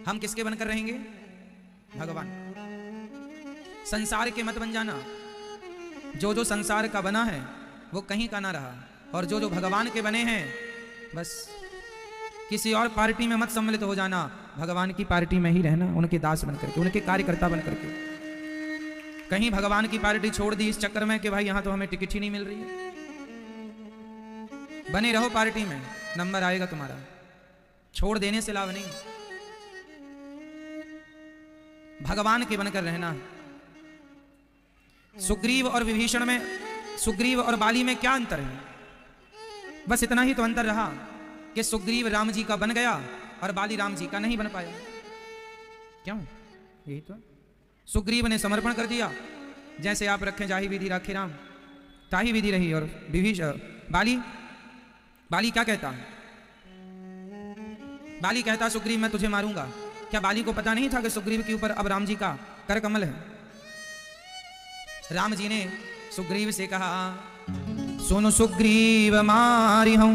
हम किसके बनकर रहेंगे? भगवान। संसार के मत बन जाना। जो जो संसार का बना है वो कहीं का ना रहा, और जो जो भगवान के बने हैं बस किसी और पार्टी में मत सम्मिलित हो जाना, भगवान की पार्टी में ही रहना, उनके दास बन करके, उनके कार्यकर्ता बन करके। कहीं भगवान की पार्टी छोड़ दी इस चक्कर में कि भाई यहां तो हमें टिकट ही नहीं मिल रही है। बने रहो पार्टी में, नंबर आएगा तुम्हारा, छोड़ देने से लाभ नहीं। भगवान के बनकर रहना। सुग्रीव और विभीषण में, सुग्रीव और बाली में क्या अंतर है? बस इतना ही तो अंतर रहा कि सुग्रीव राम जी का बन गया और बाली राम जी का नहीं बन पाया। क्यों? यही तो। सुग्रीव ने समर्पण कर दिया, जैसे आप रखें जाही विधि राखे राम, ताही विधि रही। और विभीषण बाली क्या कहता? बाली कहता सुग्रीव मैं तुझे मारूंगा। क्या बाली को पता नहीं था कि सुग्रीव के ऊपर अब राम जी का कर कमल है? राम जी ने सुग्रीव से कहा सुन सुग्रीव मारी हूं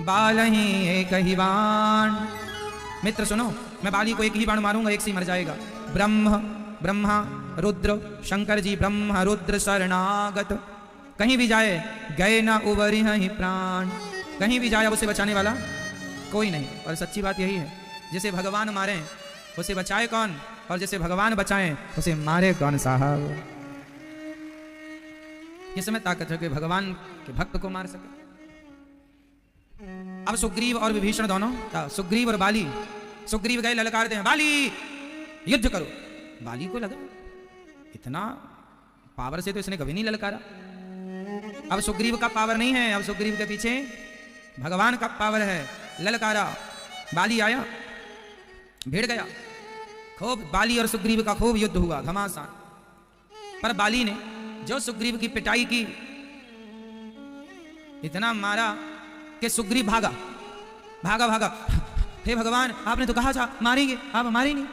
बालही एक ही बाण। मित्र सुनो, मैं बाली को एक ही बाण मारूंगा, एक से मर जाएगा। ब्रह्मा रुद्र शंकर जी ब्रह्म रुद्र शरणागत, कहीं भी जाए गए ना उबरी ही प्राण। कहीं भी जाए उसे बचाने वाला कोई नहीं। और सच्ची बात यही है, जिसे भगवान मारे उसे बचाए कौन, और जिसे भगवान बचाए उसे मारे कौन साहब। इसमें ताकत है कि भगवान के भक्त को मार सके। अब सुग्रीव और विभीषण दोनों, सुग्रीव और बाली, सुग्रीव गए ललकारते हैं बाली युद्ध करो। बाली को लगा इतना पावर से तो इसने कभी नहीं ललकारा। अब सुग्रीव का पावर नहीं है, अब सुग्रीव के पीछे भगवान का पावर है। ललकारा, बाली आया, भिड़ गया। खूब बाली और सुग्रीव का खूब युद्ध हुआ घमासान। पर बाली ने जो सुग्रीव की पिटाई की, इतना मारा कि सुग्रीव भागा भागा भागा। हे भगवान, आपने तो कहा था मारेंगे, आप मारे नहीं।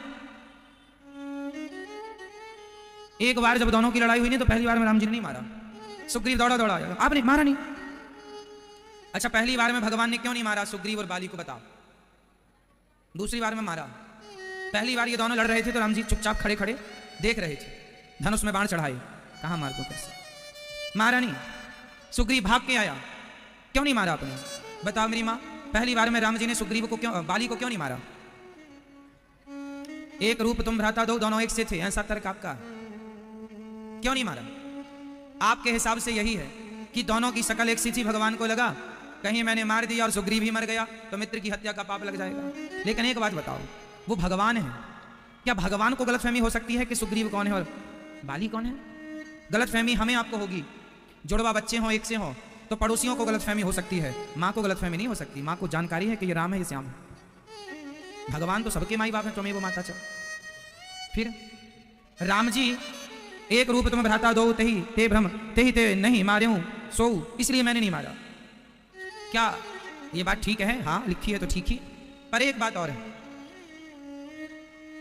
एक बार जब दोनों की लड़ाई हुई नहीं तो पहली बार में राम जी ने नहीं मारा, सुग्रीव दौड़ा दौड़ा आया, आपने मारा नहीं। अच्छा, पहली बार में भगवान ने क्यों नहीं मारा सुग्रीव और बाली को, बताओ? दूसरी बार में मारा। पहली बार ये दोनों लड़ रहे थे तो राम जी चुपचाप खड़े खड़े देख रहे थे, धनुष में बाण चढ़ाए, कहां मार दो कैसे, मारा नहीं। सुग्रीव भाग के आया, क्यों नहीं मारा आपने? बताओ मेरी मां, पहली बार में राम जी ने सुग्रीव को क्यों, बाली को क्यों नहीं मारा? एक रूप तुम भ्राता दो, दोनों एक से थे, ऐसा तर्क आपका, क्यों नहीं मारा? आपके हिसाब से यही है कि दोनों की शकल एक सी थी, भगवान को लगा कहीं मैंने मार दिया और सुग्रीव ही मर गया तो मित्र की हत्या का पाप लग जाएगा। लेकिन एक बात बताओ, वो भगवान है, क्या भगवान को गलतफहमी हो सकती है कि सुग्रीव कौन है और बाली कौन है? गलतफहमी हमें आपको होगी, जुड़वा बच्चे हो एक से हो तो पड़ोसियों को गलतफहमी हो सकती है, माँ को गलतफहमी नहीं हो सकती। माँ को जानकारी है कि ये राम है, ये श्याम है। भगवान तो सबके माई बाप है, तुम्हें वो माता चल। फिर राम जी एक रूप तुम भ्राता दो तही ते भ्रम तेही ते नहीं मारे हूं सो, इसलिए मैंने नहीं मारा। क्या ये बात ठीक है? हाँ लिखी है तो ठीक ही, पर एक बात और है।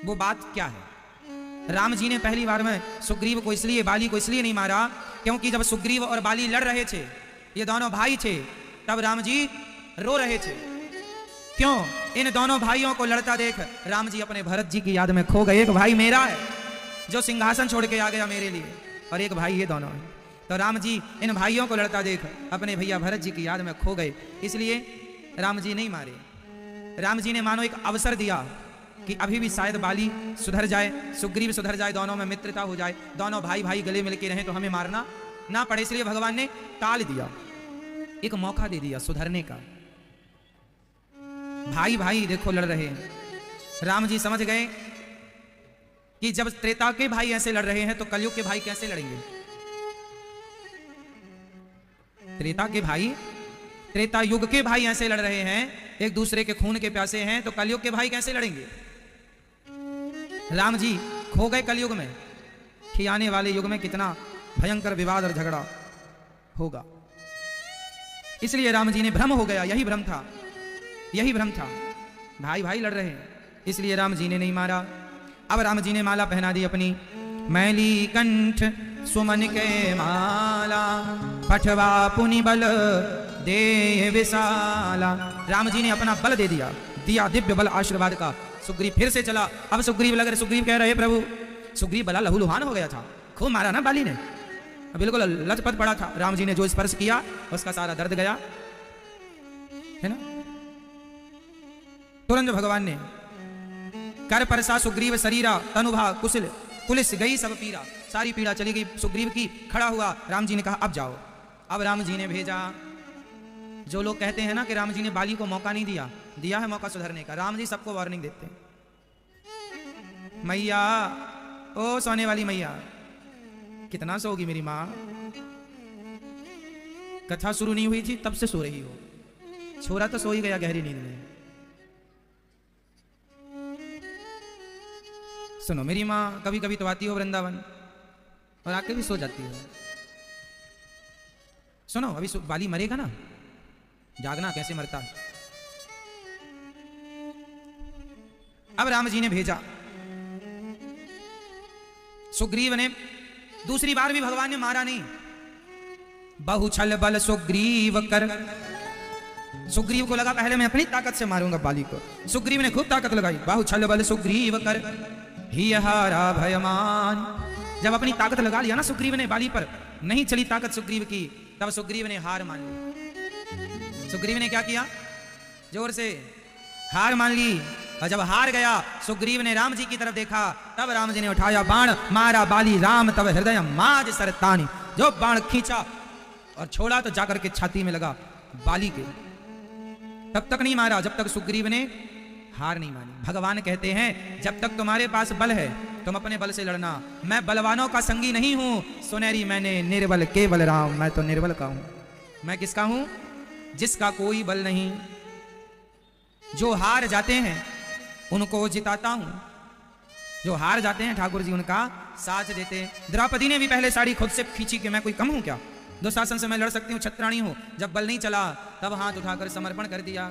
वो बात क्या है? राम जी ने पहली बार में सुग्रीव को इसलिए, बाली को इसलिए नहीं मारा क्योंकि जब सुग्रीव और बाली लड़ रहे थे, ये दोनों भाई थे, तब राम जी रो रहे थे। क्यों? इन दोनों भाइयों को लड़ता देख राम जी अपने भरत जी की याद में खो गए। एक भाई मेरा है जो सिंहासन छोड़ के आ गया मेरे लिए, और एक भाई ये दोनों है। तो राम जी इन भाइयों को लड़ता देख अपने भैया भरत जी की याद में खो गए, इसलिए राम जी नहीं मारे। राम जी ने मानो एक अवसर दिया कि अभी भी शायद बाली सुधर जाए, सुग्रीव सुधर जाए, दोनों में मित्रता हो जाए, दोनों भाई भाई गले मिलके रहें तो हमें मारना ना पड़े। इसलिए भगवान ने टाल दिया, एक मौका दे दिया सुधरने का। भाई भाई देखो लड़ रहे हैं। राम जी समझ गए कि जब त्रेता के भाई ऐसे लड़ रहे हैं तो कलयुग के भाई कैसे लड़ेंगे? त्रेता के भाई, त्रेता युग के भाई ऐसे लड़ रहे हैं, एक दूसरे के खून के प्यासे हैं, तो कलयुग के भाई कैसे लड़ेंगे? राम जी खो गए कलयुग में, कि आने वाले युग में कितना भयंकर विवाद और झगड़ा होगा। इसलिए राम जी ने भ्रम हो गया, यही भ्रम था, यही भ्रम था। भाई भाई लड़ रहे हैं, इसलिए राम जी ने नहीं मारा। अब राम जी ने माला पहना दी अपनी, मैली कंठ सुमन के माला पठवा पुनि बल दे विशाला। राम जी ने अपना बल दे दिया, दिया दिव्य बल आशीर्वाद का, सुग्रीव फिर से चला। अब सुग्रीव लग रहे, सुग्रीव कह रहे प्रभु, सुग्रीव बड़ा लहूलुहान हो गया था, खूब मारा ना बाली ने, बिल्कुल लचपत पड़ा था। राम जी ने जो स्पर्श किया उसका सारा दर्द गया, है ना। तुरंत भगवान ने कर परसा सुग्रीव शरीरा तनुभा कुशल पुलिस गई सब पीरा, सारी पीड़ा चली गई सुग्रीव की। खड़ा हुआ, राम जी ने कहा अब जाओ। अब राम जी ने भेजा। जो लोग कहते हैं ना कि राम जी ने बाली को मौका नहीं दिया, दिया है मौका सुधरने का। राम जी सबको वार्निंग देते हैं। मैया, ओ सोने वाली मैया, कितना सोगी मेरी माँ? कथा शुरू नहीं हुई थी तब से सो रही हो। छोरा तो सो ही गया गहरी नींद में। सुनो मेरी माँ, कभी कभी तो आती हो वृंदावन और आके भी सो जाती हो। सुनो, अभी बाली मरेगा ना, जागना कैसे मरता। अब राम जी ने भेजा। सुग्रीव ने दूसरी बार भी भगवान ने मारा नहीं। बहु छल बल सुग्रीव कर, सुग्रीव को लगा पहले मैं अपनी ताकत से मारूंगा बाली को। सुग्रीव ने खूब ताकत लगाई। बहु छल बल सुग्रीव कर ही हारा भयमान। जब अपनी ताकत लगा लिया ना सुग्रीव ने बाली पर, नहीं चली ताकत सुग्रीव की, तब सुग्रीव ने हार मान ली। सुग्रीव ने क्या किया? जोर से हार मान ली। और जब हार गया, सुग्रीव ने राम जी की तरफ देखा, तब राम जी ने उठाया बाण, मारा बाली राम तब हृदय माज सरतानी। जो बाण खींचा और छोड़ा तो जाकर के छाती में लगा बाली के। तब तक नहीं मारा जब तक सुग्रीव ने हार नहीं मानी। भगवान कहते हैं जब तक तुम्हारे पास बल है तुम अपने बल से लड़ना। मैं बलवानों का संगी नहीं हूं सुनहरी, मैंने निर्बल केवल राम। मैं तो निर्बल का हूं। मैं किसका हूं? जिसका कोई बल नहीं। जो हार जाते हैं उनको जिताता हूं। जो हार जाते हैं ठाकुर जी उनका साथ देते हैं। द्रौपदी ने भी पहले साड़ी खुद से खींची कि मैं कोई कम हूं क्या? दुशासन से मैं लड़ सकती हूँ, छत्राणी हूं। जब बल नहीं चला तब हाथ उठाकर समर्पण कर दिया।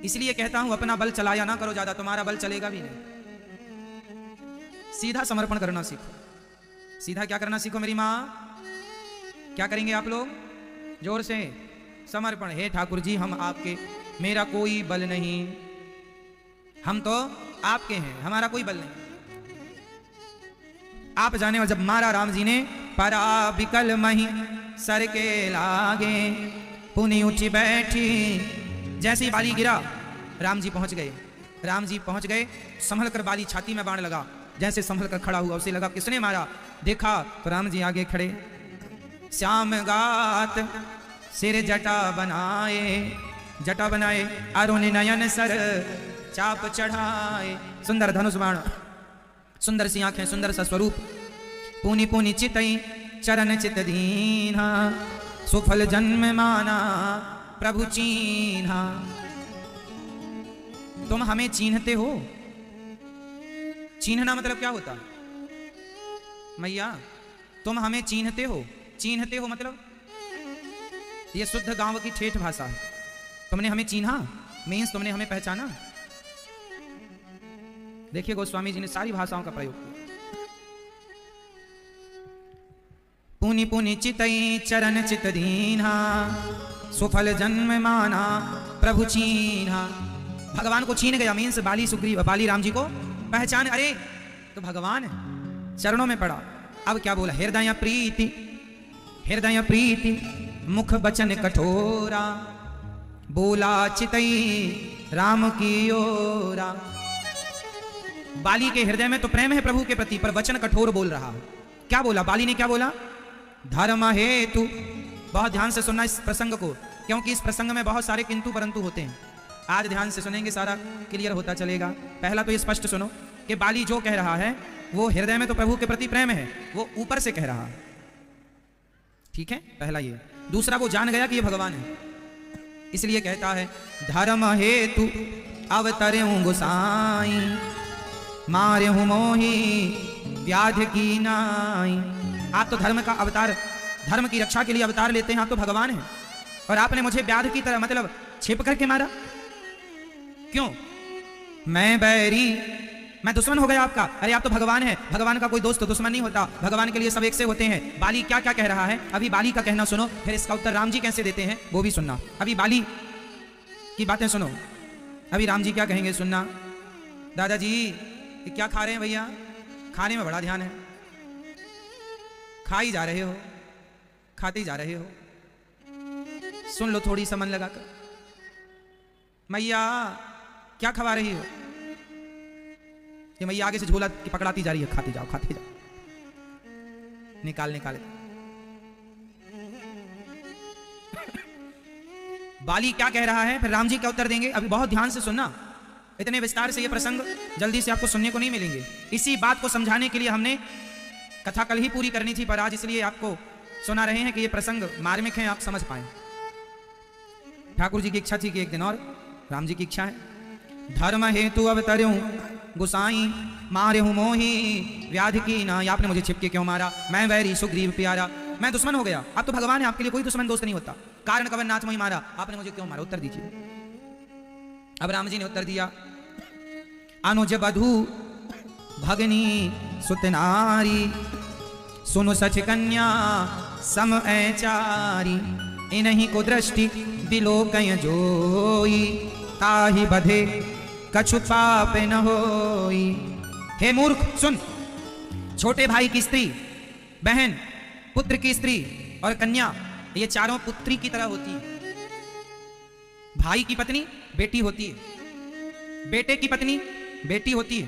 इसलिए कहता हूं अपना बल चलाया ना करो ज्यादा, तुम्हारा बल चलेगा भी नहीं। सीधा समर्पण करना सीखो। सीधा क्या करना सीखो मेरी माँ? क्या करेंगे आप लोग? जोर से समर्पण। हे ठाकुर जी हम आपके, मेरा कोई बल नहीं, हम तो आपके हैं, हमारा कोई बल नहीं। आप जाने। और जब मारा राम जी ने, परा बिकल मही सर के लागे पुनि ऊंची बैठी। जैसे ही बाली गिरा राम जी पहुंच गए। राम जी पहुंच गए, संभल कर बाली छाती में बाण लगा। जैसे संभल कर खड़ा हुआ उसे लगा किसने मारा। देखा तो राम जी आगे खड़े। श्याम गात सिर जटा बनाए, जटा बनाए अरुण नयन सर चाप चढ़ाए। सुंदर धनुष बाण, सुंदर सी आंखें, सुंदर सा स्वरूप। पुनि पुनि चितई चरण चित दीना, सुफल जन्म माना प्रभु चीन्हा। तुम हमें चीन्हते हो। चीन्हना मतलब क्या होता? मैया तुम हमें चीन्हते हो। चीन्हते हो मतलब ये शुद्ध गांव की ठेठ भाषा है। तुमने हमें चीन्हा मीन्स तुमने हमें पहचाना। देखिए गोस्वामी जी ने सारी भाषाओं का प्रयोग किया। पुनि पुनि चितई चरण चित दीन्हा, सुफल जन्म माना प्रभु चीन्हा। भगवान को छीन गया मीन्स बाली सुग्रीव, बाली राम जी को पहचान। अरे तो भगवान है, चरणों में पड़ा। अब क्या बोला? हृदय प्रीति, हृदय प्रीति मुख बचन कठोरा, बोला चितई राम की ओरा। बाली के हृदय में तो प्रेम है प्रभु के प्रति, पर वचन कठोर बोल रहा है। क्या बोला बाली ने? क्या बोला? धर्म हेतु। बहुत ध्यान से सुनना इस प्रसंग को, क्योंकि इस प्रसंग में बहुत सारे किंतु परंतु होते हैं। आज ध्यान से सुनेंगे सारा क्लियर होता चलेगा। पहला तो ये स्पष्ट सुनो कि बाली जो कह रहा है वो हृदय में तो प्रभु के प्रति प्रेम है, वो ऊपर से कह रहा है। ठीक है, पहला ये। दूसरा वो जान गया कि ये भगवान है, इसलिए कहता है धर्म हेतु अवतरे हूं गोसाई, मारे हूं मोही व्याध की नाई। आप तो धर्म का अवतार, धर्म की रक्षा के लिए अवतार लेते हैं, आप तो भगवान हैं, और आपने मुझे व्याध की तरह मतलब छिप करके मारा। क्यों? मैं बैरी, मैं दुश्मन हो गया आपका। अरे आप तो भगवान हैं, भगवान का कोई दोस्त तो दुश्मन नहीं होता, भगवान के लिए सब एक से होते हैं। बाली क्या क्या कह रहा है अभी बाली का कहना सुनो, फिर इसका उत्तर राम जी कैसे देते हैं वो भी सुनना। अभी बाली की बातें सुनो, अभी राम जी क्या कहेंगे सुनना। दादाजी ये क्या खा रहे हैं भैया? खाने में बड़ा ध्यान है, खा ही जा रहे हो, खाते ही जा रहे हो, सुन लो थोड़ी सा मन लगाकर। मैया क्या खवा रही हो? ये मैया आगे से झोला पकड़ाती जा रही है, खाते जाओ खाते जाओ, निकाल निकाले। बाली क्या कह रहा है, फिर राम जी क्या उत्तर देंगे, अभी बहुत ध्यान से सुनना। इतने विस्तार से ये प्रसंग जल्दी से आपको सुनने को नहीं मिलेंगे। इसी बात को समझाने के लिए हमने कथा कल ही पूरी करनी थी, पर आज इसलिए आपको सुना रहे हैं कि ये प्रसंग मार्मिक है, आप समझ पाए। ठाकुर जी की इच्छा थी कि एक दिन और, राम जी की इच्छा है, धर्म हेतु अवतर्यूं गुसाई मारे हूं मोही व्याधि की ना। आपने मुझे छिपके क्यों मारा, मैं वैरी सुग्रीव प्यारा। मैं दुश्मन हो गया, आप तो भगवान है, आपके लिए कोई दुश्मन दोस्त नहीं होता। कारण कवन नाथ मोहि मारा, आपने मुझे क्यों मारा, उत्तर दीजिए। अब राम जी ने उत्तर दिया, अनुज बधू भगनी सुतनारी सुनु सच कन्या सम ऐचारी इन्हीं को दृष्टि बिलोकय जोई ताहि बधे कछु पाप न होई। हे मूर्ख सुन, छोटे भाई की स्त्री, बहन, पुत्र की स्त्री और कन्या, ये चारों पुत्री की तरह होती है। भाई की पत्नी बेटी होती है, बेटे की पत्नी बेटी होती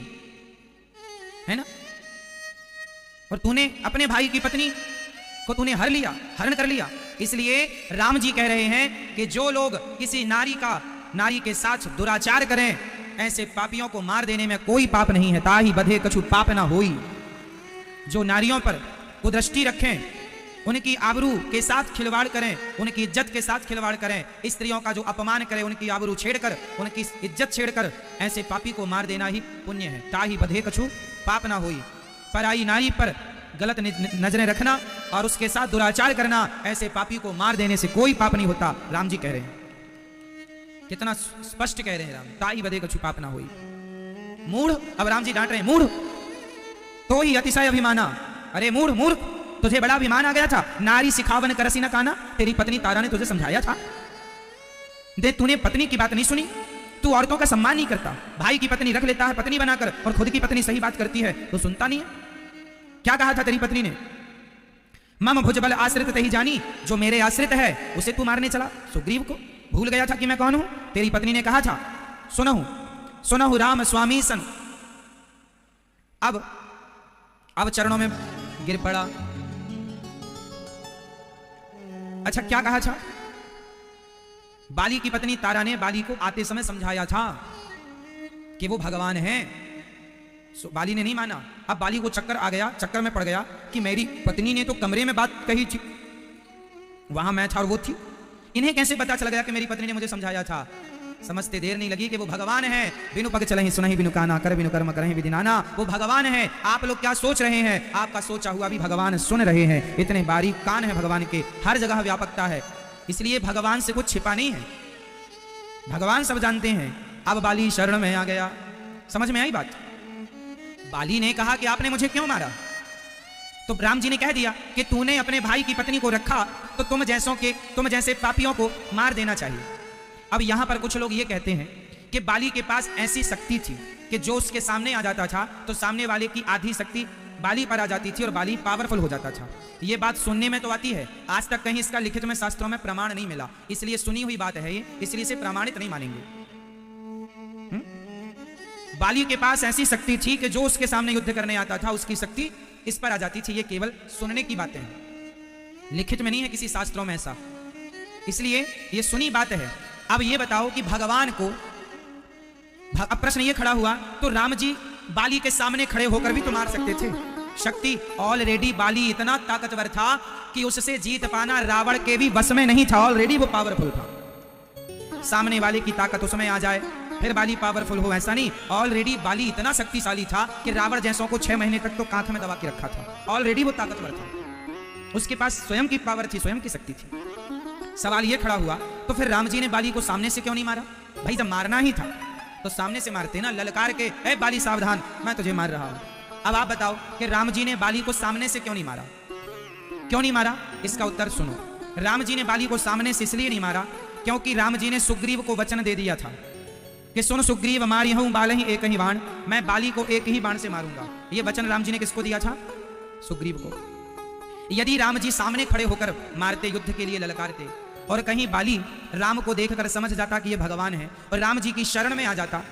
है ना। और तूने अपने भाई की पत्नी को तूने हरण कर लिया। इसलिए राम जी कह रहे हैं कि जो लोग किसी नारी के साथ दुराचार करें, ऐसे पापियों को मार देने में कोई पाप नहीं है। ताहि बधे कछु पाप ना होई। जो नारियों पर कुदृष्टि रखें, उनकी आबरू के साथ खिलवाड़ करें, उनकी इज्जत के साथ खिलवाड़ करें, स्त्रियों का जो अपमान करें, उनकी आबरू छेड़कर, उनकी इज्जत छेड़कर, ऐसे पापी को मार देना ही पुण्य है। ताहि बधे कछु पाप ना होई। पराई नारी पर गलत नजरें रखना और उसके साथ दुराचार करना, ऐसे पापी को मार देने से कोई पाप नहीं होता। राम जी कह रहे हैं, कितना स्पष्ट कह रहे हैं राम, ताहि बधे कछु पाप ना होई। मूढ़, अब राम जी डांट रहे हैं, मूढ़ तो ही अतिशय अभिमाना। अरे मूढ़, तुझे बड़ा अभिमान आ गया था। नारी सिखावन करसी न काना, तेरी पत्नी तारा ने तुझे समझाया था, दे तूने पत्नी की बात नहीं सुनी। तू औरतों का सम्मान नहीं करता, भाई की पत्नी रख लेता है पत्नी बनाकर, और खुद की पत्नी सही बात करती है तो सुनता नहीं है। क्या कहा था तेरी पत्नी ने, मम भुजबल आश्रित तही जानी, जो मेरे आश्रित है उसे तू मारने चला। सुग्रीव को भूल गया था कि मैं कौन हूं। तेरी पत्नी ने कहा था, सुनहु राम स्वामी सन। अब चरणों में गिर पड़ा। अच्छा क्या कहा था, बाली की पत्नी तारा ने बाली को आते समय समझाया था कि वो भगवान हैं। बाली ने नहीं माना। अब बाली को चक्कर आ गया, चक्कर में पड़ गया कि मेरी पत्नी ने तो कमरे में बात कही थी, वहां मैं था और वो थी, इन्हें कैसे पता चल गया कि मेरी पत्नी ने मुझे समझाया था। समझते देर नहीं लगी कि वो भगवान है। बिनु पग चलहि सुनहि बिनु काना, कर बिनु कर्म करहि विधि नाना। वो भगवान है। आप लोग क्या सोच रहे हैं, आपका सोचा हुआ भी भगवान सुन रहे हैं। इतने बारीक कान है भगवान के, हर जगह व्यापकता है, इसलिए भगवान से कुछ छिपा नहीं है, भगवान सब जानते हैं। अब बाली शरण में आ गया। समझ में आई बात। बाली ने कहा कि आपने मुझे क्यों मारा, तो राम जी ने कह दिया कि तूने अपने भाई की पत्नी को रखा तो तुम जैसे पापियों को मार देना चाहिए। अब यहां पर कुछ लोग ये कहते हैं कि बाली के पास ऐसी शक्ति थी कि जो उसके सामने आ जाता था तो सामने वाले की आधी शक्ति बाली पर आ जाती थी और बाली पावरफुल हो जाता था। ये बात सुनने में तो आती है, आज तक कहीं इसका लिखित में शास्त्रों में प्रमाण नहीं मिला, इसलिए सुनी हुई बात है ये, इसलिए इसे प्रमाणित नहीं मानेंगे। बाली के पास ऐसी शक्ति थी कि जो उसके सामने युद्ध करने आता था उसकी शक्ति इस पर आ जाती थी। ये केवल सुनने की बातें हैं, लिखित में नहीं है किसी शास्त्रों में ऐसा, इसलिए ये सुनी बात है। अब ये बताओ कि भगवान को, अब प्रश्न ये खड़ा हुआ तो राम जी बाली के सामने खड़े होकर भी तो मार सकते थे। शक्ति ऑलरेडी, बाली इतना ताकतवर था कि उससे जीत पाना रावण के भी बस में नहीं था। ऑलरेडी वो पावरफुल था। सामने वाले की ताकत उसमें आ जाए फिर बाली पावरफुल हो, ऐसा नहीं। ऑलरेडी बाली इतना शक्तिशाली था कि रावण जैसों को 6 महीने तक तो कांख में दबा के रखा था। ऑलरेडी वो ताकतवर था, उसके पास स्वयं की पावर थी, स्वयं की शक्ति थी। सवाल ये खड़ा हुआ तो फिर राम जी ने बाली को सामने से क्यों नहीं मारा? भाई जब मारना ही था तो सामने से मारते ना, ललकार के, ए बाली सावधान मैं तुझे मार रहा हूं। अब आप बताओ कि राम जी ने बाली को सामने से क्यों नहीं मारा? क्यों नहीं मारा? इसका उत्तर सुनो। राम जी ने बाली को सामने से इसलिए नहीं मारा क्योंकि राम जी ने सुग्रीव को वचन दे दिया था कि सुन सुग्रीव मारी हूं बाल ही एक ही बाण, मैं बाली को एक ही बाण से मारूंगा। यह वचन राम जी ने किसको दिया था? सुग्रीव को। यदि राम जी सामने खड़े होकर मारते, युद्ध के लिए ललकारते, और कहीं बाली राम को देखकर समझ जाता कि यह भगवान है और राम जी की शरण में आ जाता,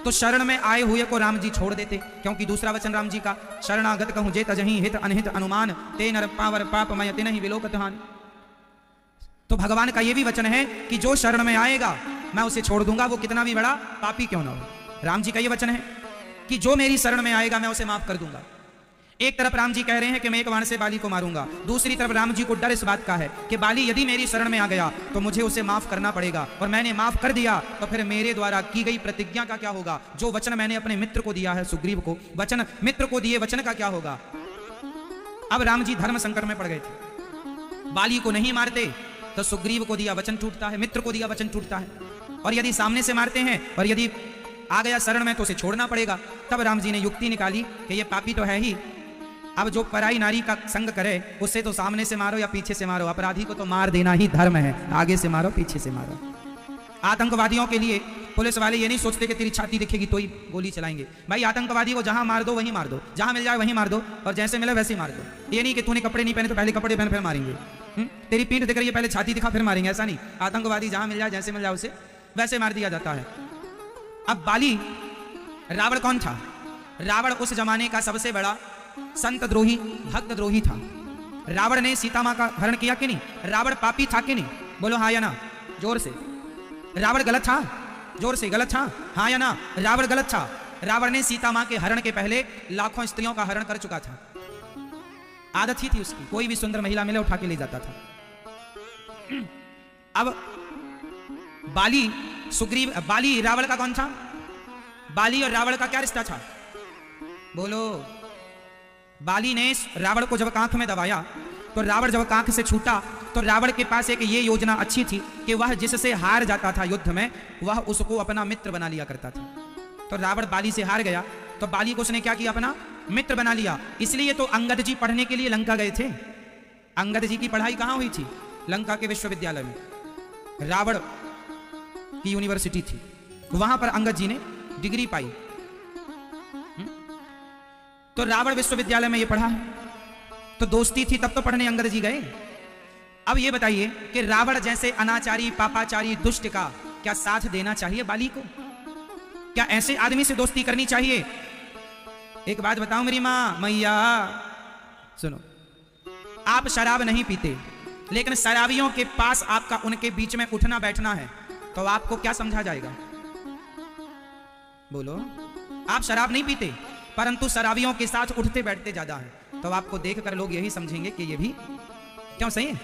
तो शरण में आए हुए को राम जी छोड़ देते, क्योंकि दूसरा वचन राम जी का, शरणागत कहूं जे तजहि हित अनहित अनुमान, ते नर पावर पाप मय तिनहि विलोकत हानि। तो भगवान का यह भी वचन है कि जो शरण में आएगा मैं उसे छोड़ दूंगा, वो कितना भी बड़ा पापी क्यों ना हो। राम जी का यह वचन है कि जो मेरी शरण में आएगा मैं उसे माफ कर दूंगा। एक तरफ राम जी कह रहे हैं कि मैं एक बाण से बाली को मारूंगा, दूसरी तरफ राम जी को डर इस बात का है कि बाली यदि मेरी शरण में आ गया तो मुझे उसे माफ करना पड़ेगा, और मैंने माफ कर दिया तो फिर मेरे द्वारा की गई प्रतिज्ञा का क्या होगा? जो वचन मैंने अपने मित्र को दिया है, सुग्रीव को वचन, मित्र को दिए वचन का क्या होगा? अब राम जी धर्म संकट में पड़ गए थे। बाली को नहीं मारते तो सुग्रीव को दिया वचन टूटता है, मित्र को दिया वचन टूटता है, और यदि सामने से मारते हैं और यदि आ गया शरण में तो उसे छोड़ना पड़ेगा। तब राम जी ने युक्ति निकाली कि ये पापी तो है ही, अब जो पराई नारी का संग करे उससे तो सामने से मारो या पीछे से मारो, अपराधी को तो मार देना ही धर्म है, आगे से मारो पीछे से मारो। आतंकवादियों के लिए पुलिस वाले ये नहीं सोचते कि तेरी छाती दिखेगी तो ही गोली चलाएंगे। भाई आतंकवादी को जहां मार दो वहीं मार दो, जहां मिल जाए वहीं मार दो, और जैसे मिले वैसे ही मार दो। ये नहीं कि तूने कपड़े नहीं पहने तो पहले कपड़े पहन फिर मारेंगे, तेरी पीठ दिख रही है पहले छाती दिखा फिर मारेंगे, ऐसा नहीं। आतंकवादी जहां मिल जाए जैसे मिल जाए उसे वैसे मार दिया जाता है। अब बाली, रावण कौन था? रावण उस जमाने का सबसे बड़ा संत द्रोही, भक्त द्रोही था। रावण ने सीता मां का हरण किया कि नहीं? रावण पापी था कि नहीं? बोलो हाँ या ना, जोर से। रावण गलत था? जोर से। गलत था? हाँ या ना? रावण गलत था। रावण ने सीता मां के हरण के पहले लाखों स्त्रियों का हरण कर चुका था। आदत ही थी उसकी, कोई भी सुंदर महिला मिले उठा के ले जाता था। अब बाली, सुग्रीव, बाली रावण का कौन था? बाली और रावण का क्या रिश्ता था? बोलो। बाली ने रावण को जब कांख में दबाया तो रावण जब कांख से छूटा तो रावण के पास एक ये योजना अच्छी थी कि वह जिससे हार जाता था युद्ध में वह उसको अपना मित्र बना लिया करता था। तो रावण बाली से हार गया तो बाली को उसने क्या किया? अपना मित्र बना लिया। इसलिए तो अंगद जी पढ़ने के लिए लंका गए थे। अंगद जी की पढ़ाई कहां हुई थी? लंका के विश्वविद्यालय में, रावण की यूनिवर्सिटी थी, वहां पर अंगद जी ने डिग्री पाई। तो रावण विश्वविद्यालय में ये पढ़ा है, तो दोस्ती थी तब तो पढ़ने अंगद जी गए। अब ये बताइए कि रावण जैसे अनाचारी, पापाचारी, दुष्ट का क्या साथ देना चाहिए बाली को? क्या ऐसे आदमी से दोस्ती करनी चाहिए? एक बात बताओ मेरी मां, मैया सुनो, आप शराब नहीं पीते लेकिन शराबियों के पास आपका उनके बीच में उठना बैठना है तो आपको क्या समझा जाएगा? बोलो। आप शराब नहीं पीते परंतु शराबियों के साथ उठते बैठते ज्यादा है तो आपको देखकर लोग यही समझेंगे कि ये भी क्यों सही है,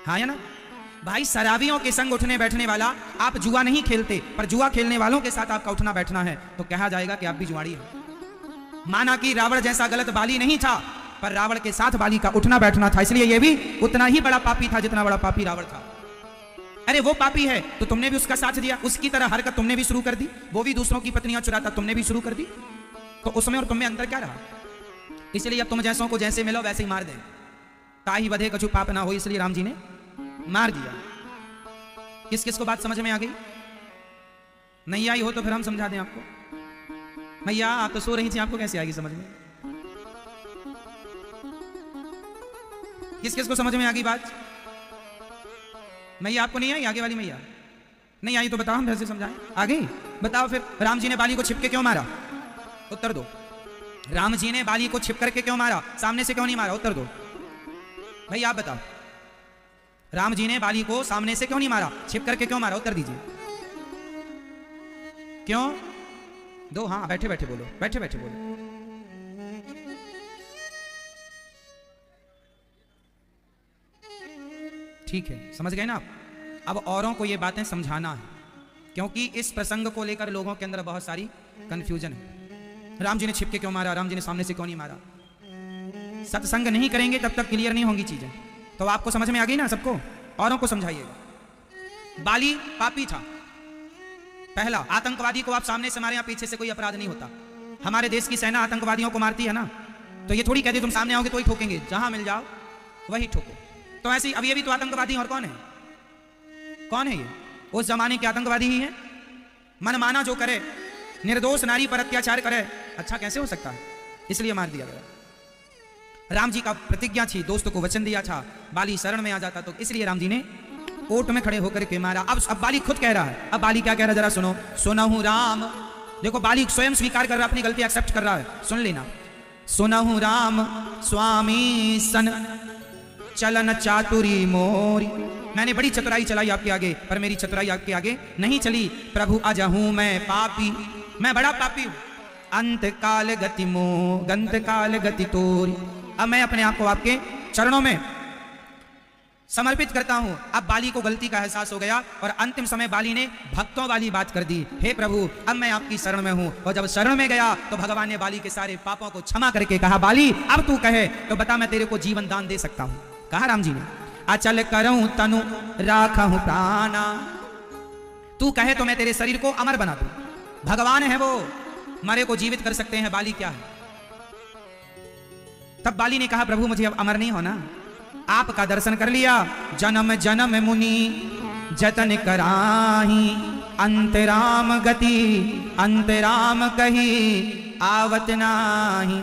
हाँ या ना? भाई शराबियों के संग उठने बैठने वाला, आप जुआ नहीं खेलते पर जुआ खेलने वालों के साथ आपका उठना बैठना है तो कहा जाएगा कि आप भी जुआड़ी हैं। माना कि रावण जैसा गलत बाली नहीं था पर रावण के साथ बाली का उठना बैठना था, इसलिए यह भी उतना ही बड़ा पापी था जितना बड़ा पापी रावण था। अरे वो पापी है तो तुमने भी उसका साथ दिया, उसकी तरह हरकत तुमने भी शुरू कर दी, वो भी दूसरों की पत्नियां चुराता तुमने भी शुरू कर दी, तो उसमें और तुम्हें अंतर क्या रहा? इसलिए अब तुम जैसों को जैसे मिलो वैसे ही मार दें, ताही बधे कछु पाप ना हो, इसलिए राम जी ने मार दिया। किस किस को बात समझ में आ गई? नहीं आई हो तो फिर हम समझा दें आपको। भैया आप तो सो रही थी, आपको कैसे आएगी समझ में? किस किस को समझ में आ गई बात? मैया आपको नहीं आई? आगे वाली मैया नहीं आई तो बताओ, हम वैसे समझाएं। आ गई? बताओ फिर राम जी ने बाली को छिपके क्यों मारा? उत्तर दो। राम जी ने बाली को छिप करके क्यों मारा? सामने से क्यों नहीं मारा? उत्तर दो। भाई आप बताओ, राम जी ने बाली को सामने से क्यों नहीं मारा, छिप करके क्यों मारा? उत्तर दीजिए। क्यों? दो। हाँ बैठे बैठे बोलो, बैठे बैठे बोलो। ठीक है, समझ गए ना आप? अब औरों को ये बातें समझाना है क्योंकि इस प्रसंग को लेकर लोगों के अंदर बहुत सारी कंफ्यूजन है। राम जी ने छिपके क्यों मारा, राम जी ने सामने से क्यों नहीं मारा? सत्संग नहीं करेंगे तब तक क्लियर नहीं होंगी चीजें। तो आपको समझ में आ गई ना? सबको औरों को समझाइएगा। बाली पापी था। पहला, आतंकवादी को आप सामने से मारे या पीछे से कोई अपराध नहीं होता। हमारे देश की सेना आतंकवादियों को मारती है ना, तो ये थोड़ी कहती तुम सामने आओगे तो ही ठोकेंगे, जहां मिल जाओ वही ठोको। तो ऐसे ही अब ये भी तो आतंकवादी, और कौन है? कौन है ये? उस जमाने के आतंकवादी ही है। मनमाना जो करे, निर्दोष नारी पर अत्याचार करे, अच्छा कैसे हो सकता है? इसलिए मार दिया गया। राम जी का प्रतिज्ञा थी, दोस्तों को वचन दिया था, बाली शरण में आ जाता तो इसलिए राम जी ने कोर्ट में खड़े होकर के मारा। अब बाली खुद कह रहा है, अब बाली क्या कह रहा है जरा सुनो। सुनहु राम, देखो बाली स्वयं स्वीकार कर रहा है, अपनी गलती एक्सेप्ट कर रहा है, सुन लेना। सुनहु राम स्वामी सन चलन चातुरी मोरी, मैंने बड़ी चतुराई चलाई आपके आगे, पर मेरी चतुराई आपके आगे नहीं चली। प्रभु अजहूं मैं पापी, मैं बड़ा पापी हूं। अंत काल गति मोह गंत काल गति तोरी, अब मैं अपने आप को आपके चरणों में समर्पित करता हूं। अब बाली को गलती का एहसास हो गया और अंतिम समय बाली ने भक्तों वाली बात कर दी, हे प्रभु अब मैं आपकी शरण में हूं। और जब शरण में गया तो भगवान ने बाली के सारे पापों को क्षमा करके कहा, बाली अब तू कहे तो बता, मैं तेरे को जीवन दान दे सकता हूं। कहा राम जी ने, अचल करऊं तनु राखहूं प्राणा, तू कहे तो मैं तेरे शरीर को अमर बना दूं। भगवान है वो, मरे को जीवित कर सकते हैं, बाली क्या है? तब बाली ने कहा, प्रभु मुझे अब अमर नहीं होना, आपका दर्शन कर लिया, जन्म जन्म मुनि जतन कराही, अंतराम गति अंतराम कही आवत नाही।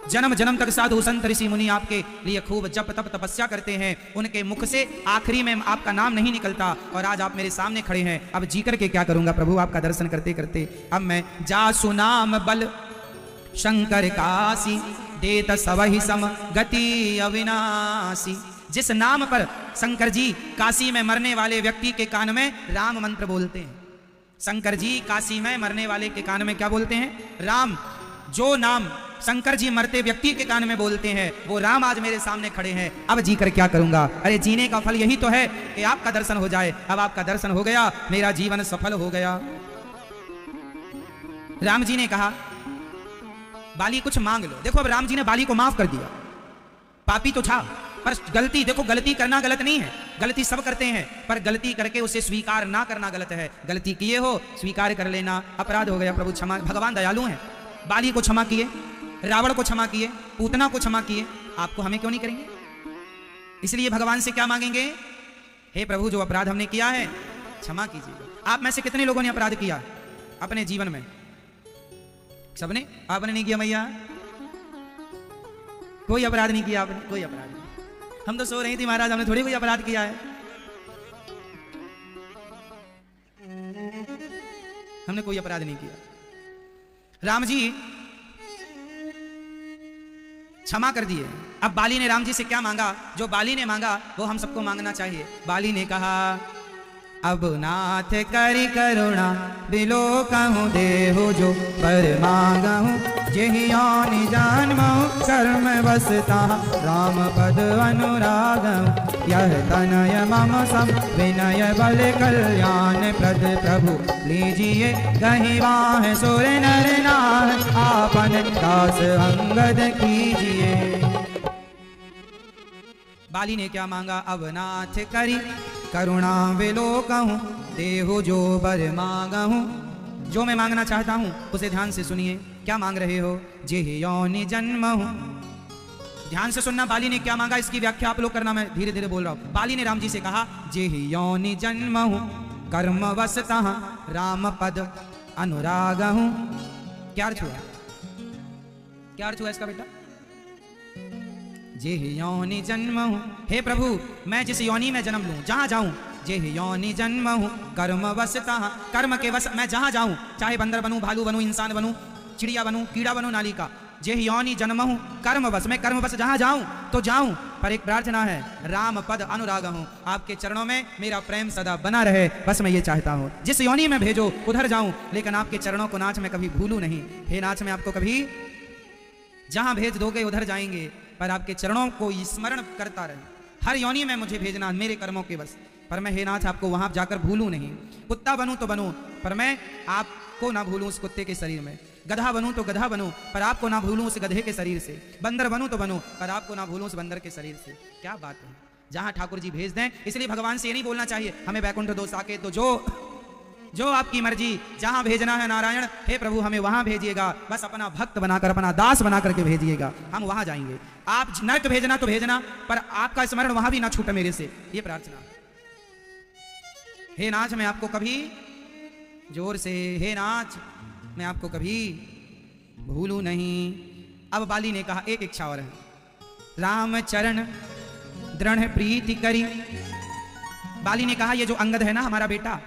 जन्म जन्म तक साधु संत ऋषि मुनि आपके लिए खूब जप तप तपस्या करते हैं, उनके मुख से आखिरी में आपका नाम नहीं निकलता, और आज आप मेरे सामने खड़े हैं, अब जी करके क्या करूंगा प्रभु आपका दर्शन करते करते। अब मैं जा सुनाम बल शंकर काशी, देत सबहि सम गति अविनाशी। जिस नाम पर शंकर जी काशी में मरने वाले व्यक्ति के कान में राम मंत्र बोलते हैं, शंकर जी काशी में मरने वाले के कान में क्या बोलते हैं? राम। जो नाम शंकर जी मरते व्यक्ति के कान में बोलते हैं, वो राम आज मेरे सामने खड़े हैं। अब जी कर क्या करूंगा? अरे जीने का फल यही तो है कि आपका दर्शन हो जाए। अब आपका दर्शन हो गया, मेरा जीवन सफल हो गया। राम जी ने कहा, बाली कुछ मांग लो। देखो अब राम जी ने बाली को माफ कर दिया, पापी तो था पर गलती, देखो गलती करना गलत नहीं है, गलती सब करते हैं, पर गलती करके उसे स्वीकार ना करना गलत है। गलती किए हो स्वीकार कर लेना, अपराध हो गया, प्रभु क्षमा। भगवान दयालु हैं, बाली को क्षमा किए, रावण को क्षमा किए, पूतना को क्षमा किए, आपको हमें क्यों नहीं करेंगे? इसलिए भगवान से क्या मांगेंगे? हे प्रभु जो अपराध हमने किया है क्षमा कीजिए। आप में से कितने लोगों ने अपराध किया अपने जीवन में? सबने? आपने नहीं किया मैया? कोई अपराध नहीं किया आपने? कोई अपराध नहीं। हम तो सो रही थी महाराज, हमने थोड़ी कोई अपराध किया है, हमने कोई अपराध नहीं किया। राम जी क्षमा कर दिए। अब बाली ने राम जी से क्या मांगा? जो बाली ने मांगा वो हम सबको मांगना चाहिए। बाली ने कहा, अब नाथ करि करुणा बिलो कहूँ देहु जो पर मांगहूँ, जेहि योनि जन्महु कर्म बसता राम पद अनुरागहूँ। यह तनय मम सम विनय बल कल्याण प्रद प्रभु लीजिए, गहि वाह सुर नर नार आपन दास अंगद कीजिए। बाली ने क्या मांगा? अब नाथ करि करुणा विलोकहूँ देहु जो बर मांगहूँ। जो मैं मांगना चाहता हूँ उसे ध्यान से सुनिए। क्या मांग रहे हो? जेहि योनि जन्महूँ। ध्यान से सुनना, बाली ने क्या मांगा इसकी व्याख्या आप लोग करना, मैं धीरे धीरे बोल रहा हूँ। बाली ने राम जी से कहा, जेहि योनि जन्महूँ कर्म वसतः राम पद अनुरागहूँ। क्या अर्थ हुआ? क्या अर्थ हुआ इसका बेटा? जेहि योनि जन्महूँ, हे प्रभु मैं जिस योनि में जन्म लूं, जहां जाऊं, जेहि योनि जन्महूँ कर्म वसतः, कर्म के वश मैं जहां जाऊं, चाहे बंदर बनूं, भालू बनूं, इंसान बनूं, चिड़िया बनूं, कीड़ा बनूं, नालिका, जेहि योनि जन्महूँ कर्म वश, मैं कर्म वश जहां जाऊं तो जाऊं, पर एक प्रार्थना है, राम पद अनुरागहूँ, आपके चरणों में मेरा प्रेम सदा बना रहे, बस मैं ये चाहता हूँ। जिस योनि में भेजो उधर जाऊं, लेकिन आपके चरणों को नाच में कभी भूलूं नहीं। हे नाच में आपको कभी जहां भेज दोगे उधर जाएंगे, पर आपके चरणों को स्मरण करता रहे। हर योनि में मुझे भेजना मेरे कर्मों के बस, पर मैं हे नाथ आपको वहां जाकर भूलूं नहीं। कुत्ता बनूं तो बनूं, पर मैं आपको ना भूलूं उस कुत्ते के शरीर में। गधा बनूं तो गधा बनूं, पर आपको ना भूलूं उस गधे के शरीर से। बंदर बनूं तो बनूं, पर आपको ना भूलूं उस बंदर के शरीर से। क्या बात है, जहां ठाकुर जी भेज दें। इसलिए भगवान से ये नहीं बोलना चाहिए हमें वैकुंठ दोष आके, तो जो आपकी मर्जी, जहां भेजना है नारायण, हे प्रभु हमें वहां भेजिएगा, बस अपना भक्त बनाकर, अपना दास बना करके भेजिएगा, हम वहां जाएंगे। आप नरक भेजना तो भेजना, पर आपका स्मरण वहां भी ना छूटे मेरे से, ये प्रार्थना। हे नाथ मैं आपको कभी जोर से, हे नाथ मैं आपको कभी भूलूं नहीं। अब बाली ने कहा एक इच्छा और है, राम चरण दृढ़ प्रीति करी। बाली ने कहा ये जो अंगद है ना हमारा बेटा,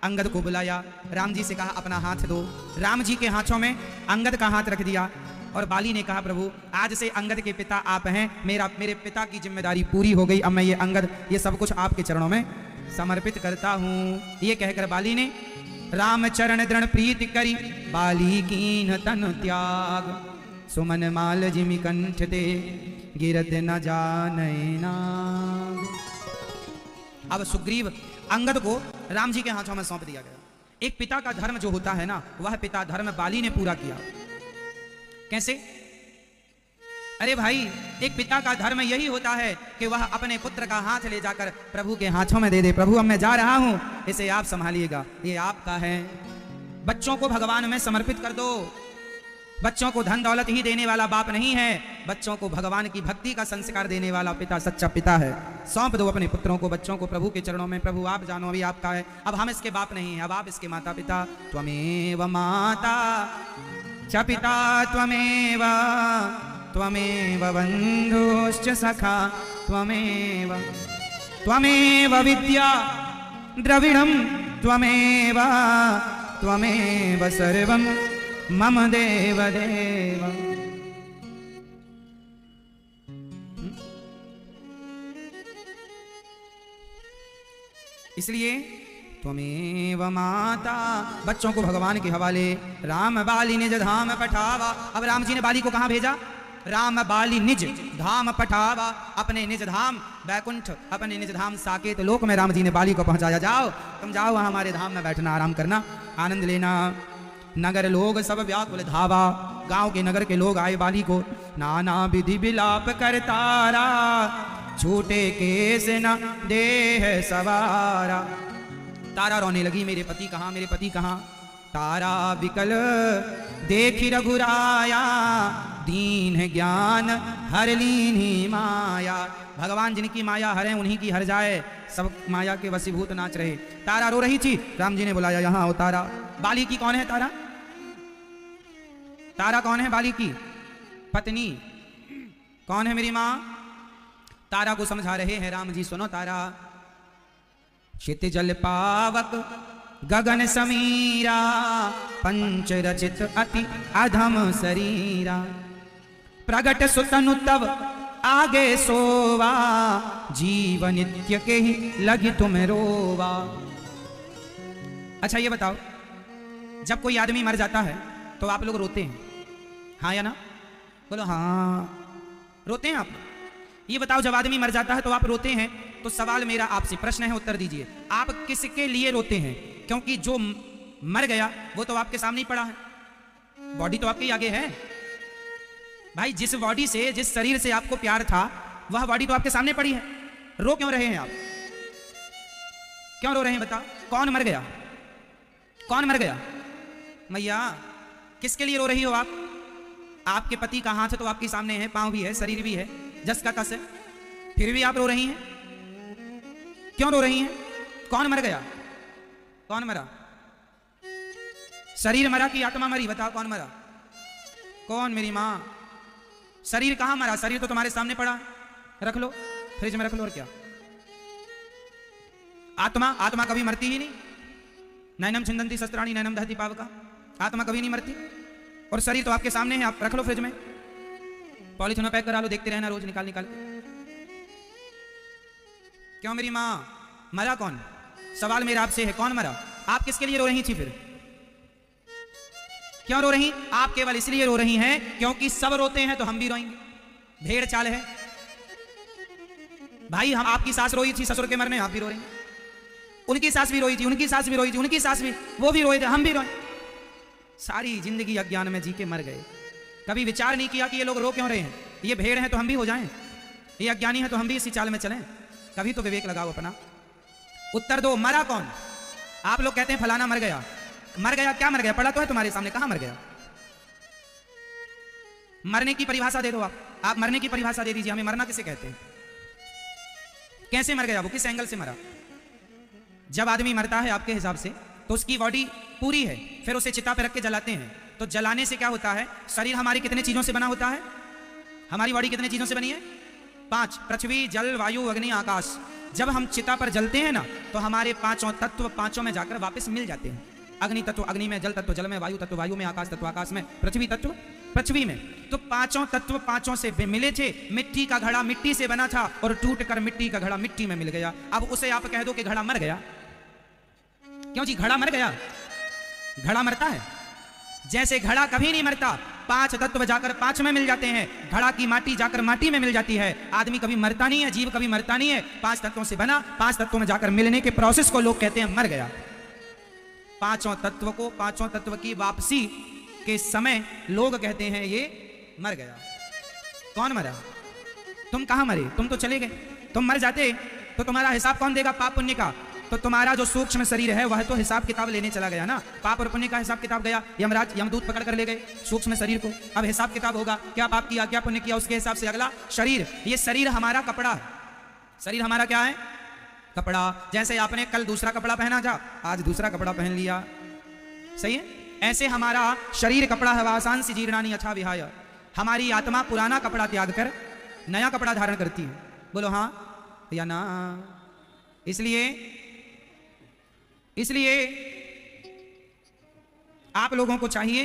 अंगद को बुलाया, राम जी से कहा अपना हाथ दो। राम जी के हाथों में अंगद का हाथ रख दिया और बाली ने कहा प्रभु आज से अंगद के पिता आप हैं, मेरे पिता की जिम्मेदारी पूरी हो गई, अब मैं ये अंगद ये सब कुछ आपके चरणों में समर्पित करता हूँ। ये कहकर बाली ने राम चरण दृढ़ प्रीति करी, बाली कीन तन त्याग, सुमन माल जिमि कंठ ते गिरत न जाने नाग। अब सुग्रीव अंगद को राम जी के हाथों में सौंप दिया गया। एक पिता का धर्म जो होता है ना, वह पिता धर्म बाली ने पूरा किया। कैसे? अरे भाई एक पिता का धर्म यही होता है कि वह अपने पुत्र का हाथ ले जाकर प्रभु के हाथों में दे दे, प्रभु अब मैं जा रहा हूं, इसे आप संभालिएगा, ये आपका है। बच्चों को भगवान में समर्पित कर दो। बच्चों को धन दौलत ही देने वाला बाप नहीं है, बच्चों को भगवान की भक्ति का संस्कार देने वाला पिता सच्चा पिता है। सौंप दो अपने पुत्रों को, बच्चों को प्रभु के चरणों में, प्रभु आप जानो अभी आपका है, अब हम इसके बाप नहीं है, अब आप इसके माता पिता। त्वमेव माता च पिता त्वमेव, त्वमेव बन्धुश्च सखा त्वमेव, त्वमेव विद्या द्रविणं त्वमेव, त्वमेव सर्वं मम देव देव। इसलिए त्वमेव माता, बच्चों को भगवान के हवाले। राम बाली निज धाम पठावा। अब राम जी ने बाली को कहां भेजा? राम बाली निज धाम पठावा, अपने निज धाम बैकुंठ, अपने निज धाम साकेत लोक में राम जी ने बाली को पहुंचाया। जाओ तुम जाओ वहां हमारे धाम में बैठना, आराम करना, आनंद लेना। नगर लोग सब व्याकुल धावा, गांव के नगर के लोग आए बाली को, नाना विधि विलाप कर तारा, छूटे केस न देह सवारा। तारा रोने लगी, मेरे पति कहाँ, मेरे पति कहाँ? तारा विकल देखी रघुराया, दीन ज्ञान हर लीनी माया। भगवान जिनकी माया हरे उन्हीं की हर जाए, सब माया के वशीभूत नाच रहे। तारा रो रही थी, राम जी ने बुलाया यहाँ आओ तारा। बाली की कौन है तारा? तारा कौन है? बाली की पत्नी। कौन है? मेरी माँ। तारा को समझा रहे हैं राम जी, सुनो तारा। क्षितिजल पावक गगन समीरा, पंच रचित अति अधम शरीरा, प्रगट सुतनु तव आगे सोवा, जीव नित्य के ही लगी तुम रोवा। अच्छा ये बताओ, जब कोई आदमी मर जाता है तो आप लोग रोते हैं, हाँ या ना? बोलो हाँ, रोते हैं आप। ये बताओ जब आदमी मर जाता है तो आप रोते हैं, तो सवाल मेरा आपसे, प्रश्न है उत्तर दीजिए, आप किसके लिए रोते हैं? क्योंकि जो मर गया वो तो आपके सामने ही पड़ा है, बॉडी तो आपके आगे है। भाई जिस बॉडी से, जिस शरीर से आपको प्यार था, वह बॉडी तो आपके सामने पड़ी है। रो क्यों रहे हैं आप? क्यों रो रहे हैं बताओ? कौन मर गया? कौन मर गया? मैया किसके लिए रो रही हो आप? आपके पति का हाथ तो आपके सामने है, पांव भी है, शरीर भी है, जस का तस है, फिर भी आप रो रही हैं। क्यों रो रही हैं? कौन मर गया? कौन मरा? शरीर मरा कि आत्मा मरी? बताओ कौन मरा? कौन? मेरी मां। शरीर कहां मरा? शरीर तो तुम्हारे सामने पड़ा, रख लो फ्रिज में रख लो, और क्या? आत्मा, आत्मा कभी मरती ही नहीं। नैनम छिंदंती शस्त्राणी नैनम दहती पावका, आत्मा कभी नहीं मरती। और शरीर तो आपके सामने है, आप रख लो फ्रिज में, पॉलीथीन में पैक करा लो, देखते रहना रोज निकाल निकाल के। क्यों मेरी मां? मरा कौन? सवाल मेरा आपसे है, कौन मरा? आप किसके लिए रो रही थी फिर? क्यों रो रही? आप केवल इसलिए रो रही हैं क्योंकि सब रोते हैं तो हम भी रोएंगे, भेड़ चाल है। भाई हम, आपकी सास रोई थी ससुर के मरने, आप भी रो रही हैं। उनकी सास भी रोई थी, उनकी सास भी रोई थी, उनकी सास भी, वो भी रोए थे, हम भी रोए। सारी जिंदगी अज्ञान में जी के मर गए। कभी विचार नहीं किया कि ये लोग रो क्यों रहे हैं? ये भेड़ हैं तो हम भी हो जाएं, ये अज्ञानी है तो हम भी इसी चाल में चलें। कभी तो विवेक लगाओ अपना। उत्तर दो, मरा कौन? आप लोग कहते हैं फलाना मर गया। मर गया? क्या मर गया? पड़ा तो है तुम्हारे सामने, कहां मर गया? मरने की परिभाषा दे दो आप मरने की परिभाषा दे दीजिए, हमें मरना किसे कहते हैं? कैसे मर गया वो? किस एंगल से मरा? जब आदमी मरता है आपके हिसाब से तो तो उसकी बॉडी पूरी है, फिर उसे चिता पे रख के जलाते हैं। तो जलाने से क्या होता है, शरीर हमारी कितने चीजों से बना होता है, हमारी बॉडी कितने चीजों से बनी है, 5, पृथ्वी जल वायु अग्नि आकाश। जब हम चिता पर जलते हैं ना तो हमारे 5 तत्व 5 में जाकर वापस मिल जाते हैं। अग्नि तत्व अग्नि में, जल तत्व जल में, वायु तत्व वायु में, आकाश तत्व आकाश में, पृथ्वी तत्व पृथ्वी में। तो 5 तत्व 5 से मिले थे। मिट्टी का घड़ा मिट्टी से बना था और टूट कर मिट्टी का घड़ा मिट्टी में मिल गया। अब उसे आप कह दो कि घड़ा मर गया, क्यों जी, घड़ा मर गया? घड़ा मरता है? जैसे घड़ा कभी नहीं मरता, 5 तत्व जाकर 5 में मिल जाते हैं, घड़ा की माटी जाकर माटी में मिल जाती है। आदमी कभी मरता नहीं है, जीव कभी मरता नहीं है, 5 तत्वों से बना, 5 तत्वों में जाकर मिलने के प्रोसेस को लोग कहते हैं मर गया। 5 तत्व को, 5 तत्व की वापसी के समय लोग कहते हैं ये मर गया। कौन मरा? तुम कहां मरे? तुम तो चले गए। तुम मर जाते तो तुम्हारा हिसाब कौन देगा पाप पुण्य का? तो तुम्हारा जो सूक्ष्म शरीर है वह तो हिसाब किताब लेने चला गया ना, पाप और पुण्य का हिसाब किताब गया। यमराज यमदूत पकड़ कर ले गए सूक्ष्म शरीर को। अब हिसाब किताब होगा, क्या पाप किया क्या पुण्य किया, उसके हिसाब से अगला शरीर। ये शरीर हमारा कपड़ा है। शरीर हमारा क्या है? कपड़ा। जैसे आपने कल दूसरा कपड़ा पहना था, आज दूसरा कपड़ा पहन लिया, सही है? ऐसे हमारा शरीर कपड़ा है। वासान सी जीर्णानि यथा विहाय। हमारी आत्मा पुराना कपड़ा त्याग कर नया कपड़ा धारण करती है। बोलो हाँ या ना? इसलिए आप लोगों को चाहिए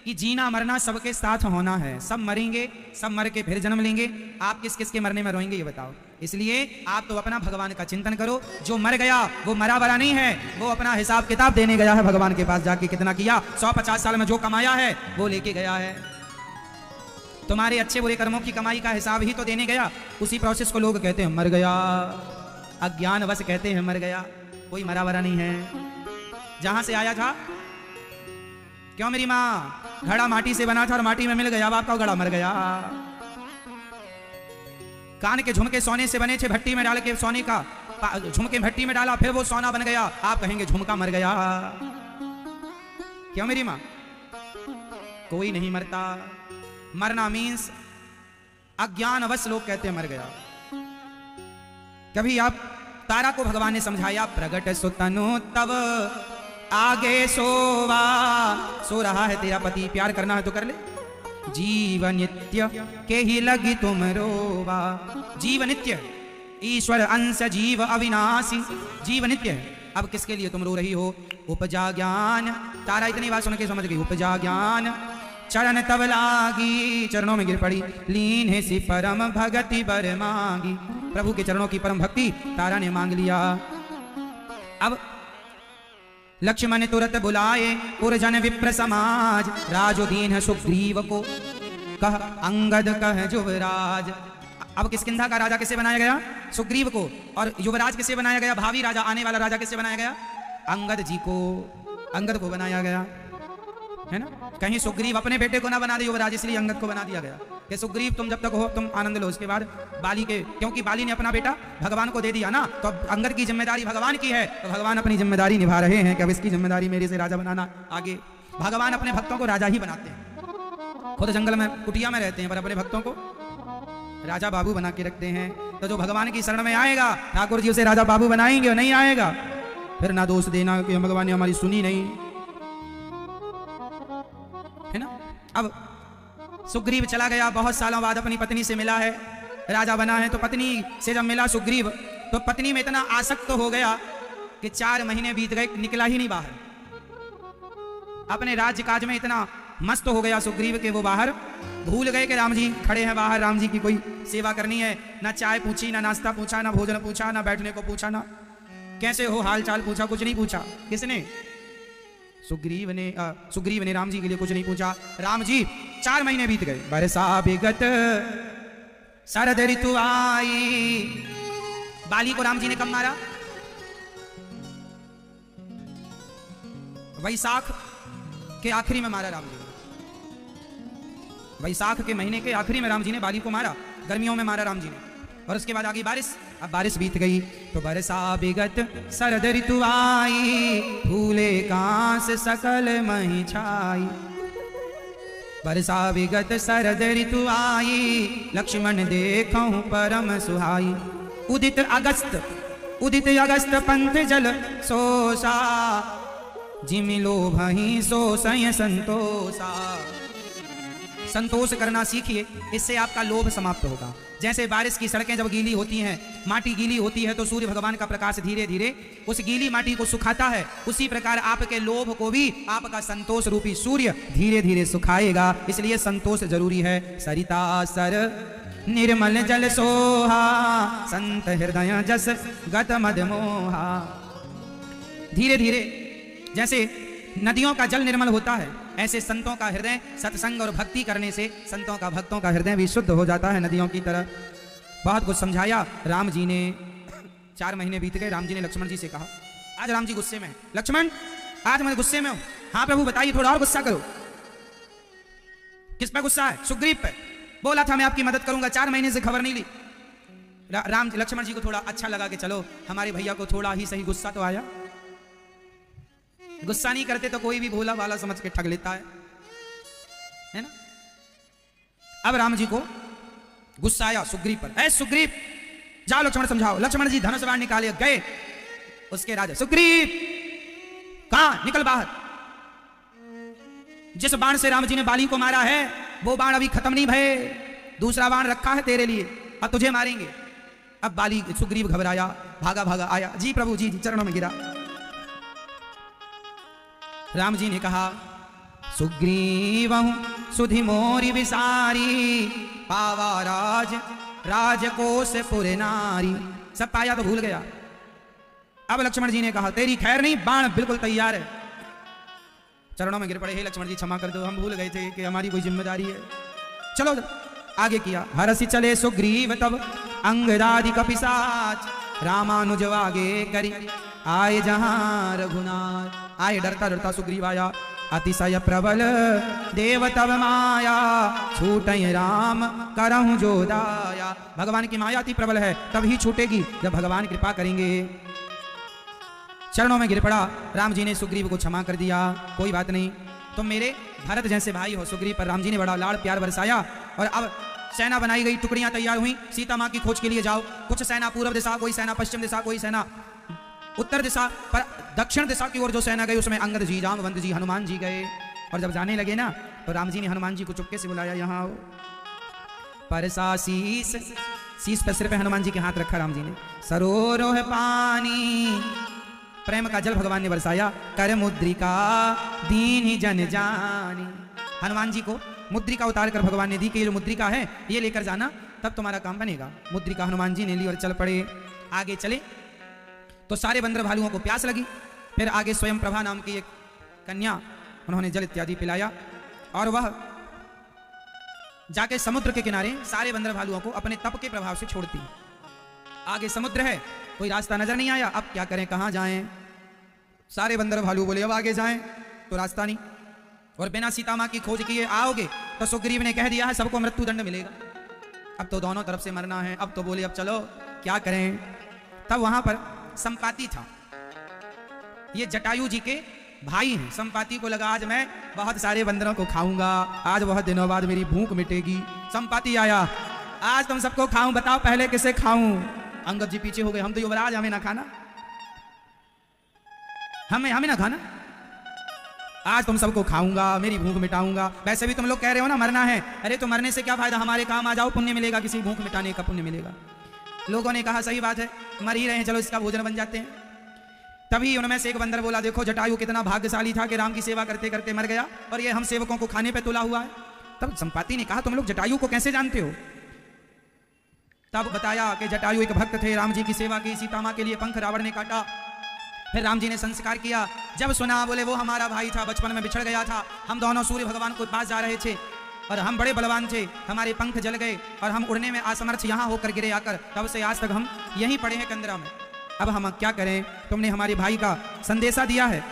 कि जीना मरना सबके साथ होना है। सब मरेंगे, सब मर के फिर जन्म लेंगे। आप किस किस के मरने में रोएंगे ये बताओ? इसलिए आप तो अपना भगवान का चिंतन करो। जो मर गया वो मरा बरा नहीं है, वो अपना हिसाब किताब देने गया है भगवान के पास जाके। कितना किया, 150 साल में जो कमाया है वो लेके गया है। तुम्हारे अच्छे बुरे कर्मों की कमाई का हिसाब ही तो देने गया। उसी प्रोसेस को लोग कहते हैं मर गया, अज्ञानवश कहते हैं मर गया। कोई मरा बरा नहीं है। जहां से आया था, क्यों मेरी माँ, घड़ा माटी से बना था और माटी में मिल गया, अब आपका घड़ा मर गया। कान के झुमके सोने से बने थे, भट्टी में डाल के सोने का झुमके भट्टी में डाला, फिर वो सोना बन गया, आप कहेंगे झुमका मर गया। क्यों मेरी माँ? कोई नहीं मरता। मरना मीन्स अज्ञानवश लोग कहते हैं मर गया। कभी आप तारा को भगवान ने समझाया, प्रगट सुतनु तब आगे सोवा। सो रहा है तेरा पति, प्यार करना है तो कर ले। जीव नित्य के ही लगी तुम रोवा। जीव नित्य, ईश्वर अंश जीव अविनाशी, जीव नित्य है। अब किसके लिए तुम रो रही हो? उपजा ज्ञान। तारा इतनी बात सुन के समझ गई। उपजा ज्ञान चरण तब लागी, चरणों में गिर पड़ी। लीन है सी परम भगति बर मांगी। प्रभु के चरणों की परम भक्ति तारा ने मांग लिया। अब लक्ष्मण तुरंत बुलाए पुरजन विप्र समाज। राजोदीन सुग्रीव को कह अंगद कह युवराज। अब किसकिंधा का राजा किसे बनाया गया? सुग्रीव को। और युवराज किसे बनाया गया? भावी राजा, आने वाला राजा किसे बनाया गया? अंगद जी को, अंगद को बनाया गया, है ना? कहीं सुग्रीव अपने बेटे को ना बना दे युवराज, इसलिए अंगद को बना दिया गया कि सुग्रीव तुम जब तक हो तुम आनंद लो। उसके बाद बाली के, क्योंकि बाली ने अपना बेटा भगवान को दे दिया ना, तो अब अंगद की जिम्मेदारी भगवान की है, तो भगवान अपनी जिम्मेदारी निभा रहे हैं कि अब इसकी जिम्मेदारी मेरे से राजा बनाना। आगे भगवान अपने भक्तों को राजा ही बनाते हैं। खुद जंगल में कुटिया में रहते हैं पर अपने भक्तों को राजा बाबू बना के रखते हैं। तो जो भगवान की शरण में आएगा, ठाकुर जी उसे राजा बाबू बनाएंगे, और नहीं आएगा फिर ना दोष देना कि भगवान ने हमारी सुनी नहीं, है ना? अब सुग्रीव चला गया, बहुत सालों बाद अपनी पत्नी से मिला है, राजा बना है। तो पत्नी से जब मिला सुग्रीव, तो पत्नी में इतना आसक्त हो गया कि 4 महीने बीत गए, निकला ही नहीं बाहर। अपने राज्य काज में इतना मस्त हो गया सुग्रीव के वो बाहर भूल गए कि राम जी खड़े हैं बाहर, राम जी की कोई सेवा करनी है। ना चाय पूछी, ना नाश्ता पूछा, ना भोजन पूछा, ना बैठने को पूछा, ना कैसे हो हाल चाल पूछा, कुछ नहीं पूछा। किसने? सुग्रीव ने राम जी के लिए कुछ नहीं पूछा। राम जी 4 महीने बीत गए। बरसा विगत शरद ऋतु आई। बाली को राम जी ने कब मारा? वैशाख के आखिरी में मारा राम जी। वैशाख के महीने के आखिरी में राम जी ने बाली को मारा, गर्मियों में मारा राम जी ने। और उसके बाद आगे बारिश। अब बारिश बीत गई तो बरसा विगत शरद ऋतु आई। फूले कांस सकल मही छाई। बरसा विगत शरद ऋतु आई। लक्ष्मण देखऊं परम सुहाई। उदित अगस्त पंथ जल सोसा। जिमि लोभ ही सो सय संतोषा। संतोष करना सीखिए, इससे आपका लोभ समाप्त होगा। जैसे बारिश की सड़कें जब गीली होती हैं, माटी गीली होती है, तो सूर्य भगवान का प्रकाश धीरे धीरे उस गीली माटी को सुखाता है, उसी प्रकार आपके लोभ को भी आपका संतोष रूपी सूर्य धीरे धीरे सुखाएगा। इसलिए संतोष जरूरी है। सरिता सर निर्मल जल सोहा, संत हृदय जस गत मद मोहा। धीरे धीरे जैसे नदियों का जल निर्मल होता है, ऐसे संतों का हृदय सत्संग और भक्ति करने से संतों का, भक्तों का हृदय भी शुद्ध हो जाता है नदियों की तरह। बहुत कुछ समझाया राम जी ने। 4 महीने बीत गए। राम जी ने लक्ष्मण जी से कहा, आज राम जी गुस्से में हैं। लक्ष्मण, आज मैं गुस्से में हूं। हाँ प्रभु बताइए, थोड़ा और गुस्सा करो। किस पे गुस्सा है? सुग्रीव पे। बोला था मैं आपकी मदद करूंगा, 4 महीने से खबर नहीं ली। लक्ष्मण जी को थोड़ा अच्छा लगा कि चलो हमारे भैया को थोड़ा ही सही गुस्सा तो आया। गुस्सा नहीं करते तो कोई भी भोला वाला समझ के ठग लेता है ना। अब राम जी को गुस्सा आया सुग्रीव पर। ऐ सुग्रीव, जाओ लक्ष्मण समझाओ। लक्ष्मण जी धनुष बाण निकाले गए उसके राजा। सुग्रीव कहां? निकल बाहर। जिस बाण से राम जी ने बाली को मारा है वो बाण अभी खत्म नहीं भये, दूसरा बाण रखा है तेरे लिए, अब तुझे मारेंगे। अब बाली सुग्रीव घबराया, भागा भागा आया। जी प्रभु जी, चरणों में गिरा। राम जी ने कहा, सुग्रीव सुधि मोरी विसारी, पावा राज राजकोष पुर नारी। सब पाया तो भूल गया। अब लक्ष्मण जी ने कहा, तेरी खैर नहीं, बाण बिल्कुल तैयार है। चरणों में गिर पड़े, हे लक्ष्मण जी क्षमा कर दो, हम भूल गए थे कि हमारी कोई जिम्मेदारी है। चलो आगे किया। हरसि चले सुग्रीव तब अंगदादि कपिशाच, रामानुज आगे करी आए जहां रघुनाथ। आए डरता डरता सुग्रीव आया। अतिशय प्रबल देव तब माया, छूटय राम करहु जो दाया। भगवान की माया अति प्रबल है, तब ही छूटेगी जब भगवान कृपा करेंगे। चरणों में गिर पड़ा। राम जी ने सुग्रीव को क्षमा कर दिया। कोई बात नहीं, तुम मेरे भरत जैसे भाई हो। सुग्रीव पर राम जी ने बड़ा लाड़ प्यार बरसाया। और अब सेना बनाई गई, टुकड़ियां तैयार हुई। सीता मां की खोज के लिए जाओ। कुछ सेना पूर्व दिशा, कोई सेना पश्चिम दिशा, कोई सेना उत्तर दिशा, पर दक्षिण दिशा की ओर जो सेना गई उसमें अंगद जी, जामवंत जी, हनुमान जी गए। और जब जाने लगे ना तो राम जी ने हनुमान जी को चुपके से बुलाया, यहाँ आओ। परसा शीश पर सिर पे हनुमान जी के हाथ रखा राम जी ने। सरोरोह पानी, प्रेम का जल भगवान ने बरसाया। कर मुद्रिका दीन जन जानी। हनुमान जी को मुद्रिका उतार कर भगवान ने दी कि ये जो मुद्रिका है ये लेकर जाना, तब तुम्हारा काम बनेगा। मुद्रिका हनुमान जी ने ली और चल पड़े। आगे चले तो सारे बंदर भालुओं को प्यास लगी। फिर आगे स्वयं प्रभा नाम की एक कन्या, उन्होंने जल इत्यादि पिलाया। और वह जाके समुद्र के किनारे सारे बंदर भालुओं को अपने तप के प्रभाव से छोड़ती। आगे समुद्र है, कोई रास्ता नजर नहीं आया। अब क्या करें, कहां जाएं? सारे बंदर भालू बोले अब आगे जाएं तो रास्ता नहीं। और बिना सीता मां की खोज किए आओगे तो सुग्रीव ने कह दिया है सबको मृत्यु दंड मिलेगा। अब तो दोनों तरफ से मरना है। अब तो बोले अब चलो क्या करें। तब वहां पर संपाति था, ये जटायु जी के भाई हैं। संपाति को लगा आज मैं बहुत सारे बंदरों को खाऊंगा, आज बहुत दिनों बाद मेरी भूख मिटेगी। संपाति आया, आज तुम सबको खाऊं, बताओ पहले किसे खाऊं। अंगद जी पीछे हो गए, हम तो युवराज, हमें ना खाना, हमें ना खाना, आज तुम सबको खाऊंगा, मेरी भूख मिटाऊंगा। वैसे भी तुम लोग कह रहे हो ना मरना है, अरे तो मरने से क्या फायदा, हमारे काम आ जाओ, पुण्य मिलेगा, किसी भूख मिटाने का पुण्य मिलेगा। लोगों ने कहा सही बात है, मर ही रहे हैं, चलो इसका भोजन बन जाते हैं। तभी उनमें से एक बंदर बोला, देखो जटायु कितना भाग्यशाली था कि राम की सेवा करते करते मर गया और ये हम सेवकों को खाने पे तुला हुआ है। तब संपाति ने कहा तुम लोग जटायु को कैसे जानते हो? तब बताया कि जटायु एक भक्त थे, राम जी की सेवा की, सीता मां के लिए पंख रावण ने काटा, फिर राम जी ने संस्कार किया। जब सुना बोले वो हमारा भाई था, बचपन में बिछड़ गया था, हम दोनों सूर्य भगवान के पास जा रहे थे और हम बड़े बलवान थे, हमारे पंख जल गए और हम उड़ने में असमर्थ यहाँ होकर गिरे आकर, तब से आज तक हम यहीं पड़े हैं कंदरा में। अब हम क्या करें, तुमने हमारे भाई का संदेशा दिया है,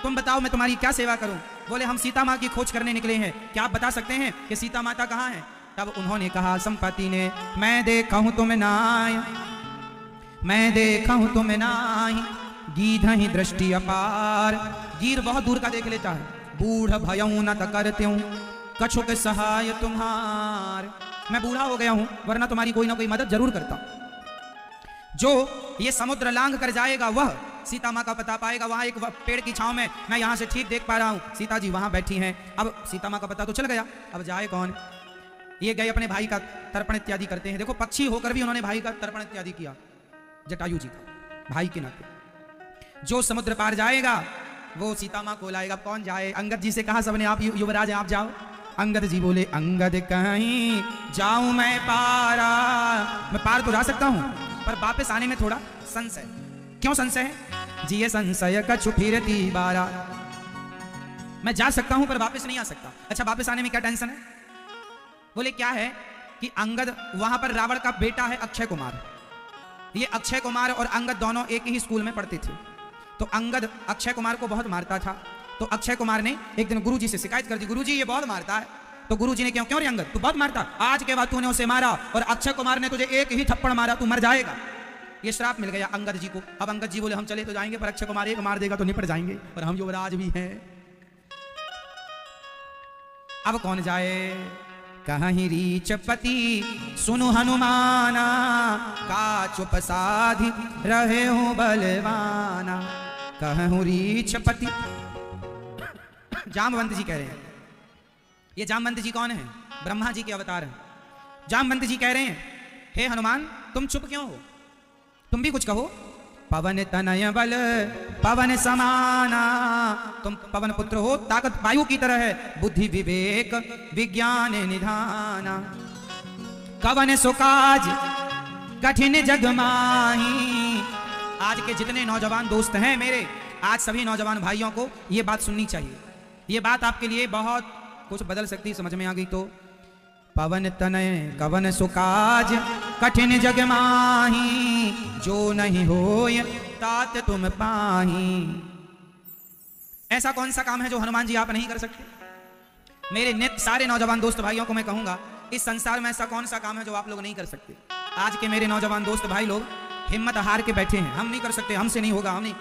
तुम बताओ मैं तुम्हारी क्या सेवा करूं। बोले हम सीता माँ की खोज करने निकले हैं, क्या आप बता सकते हैं कि सीता माता कहाँ है? तब उन्होंने कहा संपत्ति ने, मैं देखा हूं तुम नाय, मैं देखा हूं तुम नाय, गीध ही दृष्टि अपार। गिर बहुत दूर का देख लेता है। बूढ़ भयऊ न करते हूं कछुक सहाय तुम्हार, मैं बूढ़ा हो गया हूं वरना तुम्हारी कोई ना कोई मदद जरूर करता। जो ये समुद्र लांघ कर जाएगा वह सीता माँ का पता पाएगा। वहां एक पेड़ की छांव में मैं यहां से ठीक देख पा रहा हूं, सीता जी वहां बैठी हैं। अब सीता माँ का पता तो चल गया, अब जाए कौन? ये गए अपने भाई का तर्पण इत्यादि करते हैं। देखो पक्षी होकर भी उन्होंने भाई का तर्पण इत्यादि किया, जटायु जी का भाई के नाते। जो समुद्र पार जाएगा वो सीता माँ को लाएगा। कौन जाए? अंगद जी से कहा सबने, आप युवराज आप जाओ। अंगद जी बोले, अंगद कहीं जाऊं मैं पारा। मैं पार तो जा सकता हूं, पर वापस आने में थोड़ा संशय। क्यों संशय है जी? ये संशय कछु फिरती बारा। मैं जा सकता हूं पर वापस नहीं आ सकता। अच्छा, वापस आने में क्या टेंशन है? बोले क्या है कि अंगद, वहां पर रावण का बेटा है अक्षय कुमार। ये अक्षय कुमार और अंगद दोनों एक ही स्कूल में पढ़ते थे। तो अंगद अक्षय कुमार को बहुत मारता था। तो अक्षय कुमार ने एक दिन गुरुजी से शिकायत कर दी, गुरुजी ये बहुत मारता है। तो गुरुजी ने क्यों रे अंगद, तू बहुत मारता, आज के बाद तूने उसे मारा और अक्षय कुमार ने तुझे एक ही थप्पड़ मारा, तू मर जाएगा। ये श्राप मिल गया अंगद जी को। अब अंगद जी बोले, हम चले तो जाएंगे, पर अक्षय कुमार एक मार देगा तो निपट जाएंगे, पर हम युवराज भी हैं। अब कौन जाए? कहीं रीचपति सुनु हनुमाना, का चुप साधि रहे हूं बलवाना। कहूं रीचपति। जामवंत जी कह रहे हैं। ये जामवंत जी कौन है? ब्रह्मा जी के अवतार हैं। जामवंत जी कह रहे हैं, हे हनुमान तुम चुप क्यों हो? तुम भी कुछ कहो। पवन तनय बल पवन समाना। तुम पवन पुत्र हो, ताकत वायु की तरह है, बुद्धि विवेक विज्ञान निधाना। कवन सुकाज कठिन जग माही। आज के जितने नौजवान दोस्त हैं मेरे, आज सभी नौजवान भाइयों को ये बात सुननी चाहिए। ये बात आपके लिए बहुत कुछ बदल सकती, समझ में आ गई तो। पवन तनय कवन सुकाज कठिन जग माही, जो नहीं होय तात तुम पाही। ऐसा कौन सा काम है जो हनुमान जी आप नहीं कर सकते? मेरे नित सारे नौजवान दोस्त भाइयों को मैं कहूंगा, इस संसार में ऐसा कौन सा काम है जो आप लोग नहीं कर सकते? आज के मेरे नौजवान दोस्त भाई लोग हिम्मत हार के बैठे हैं, हम नहीं कर सकते, हमसे नहीं होगा, हम नहीं।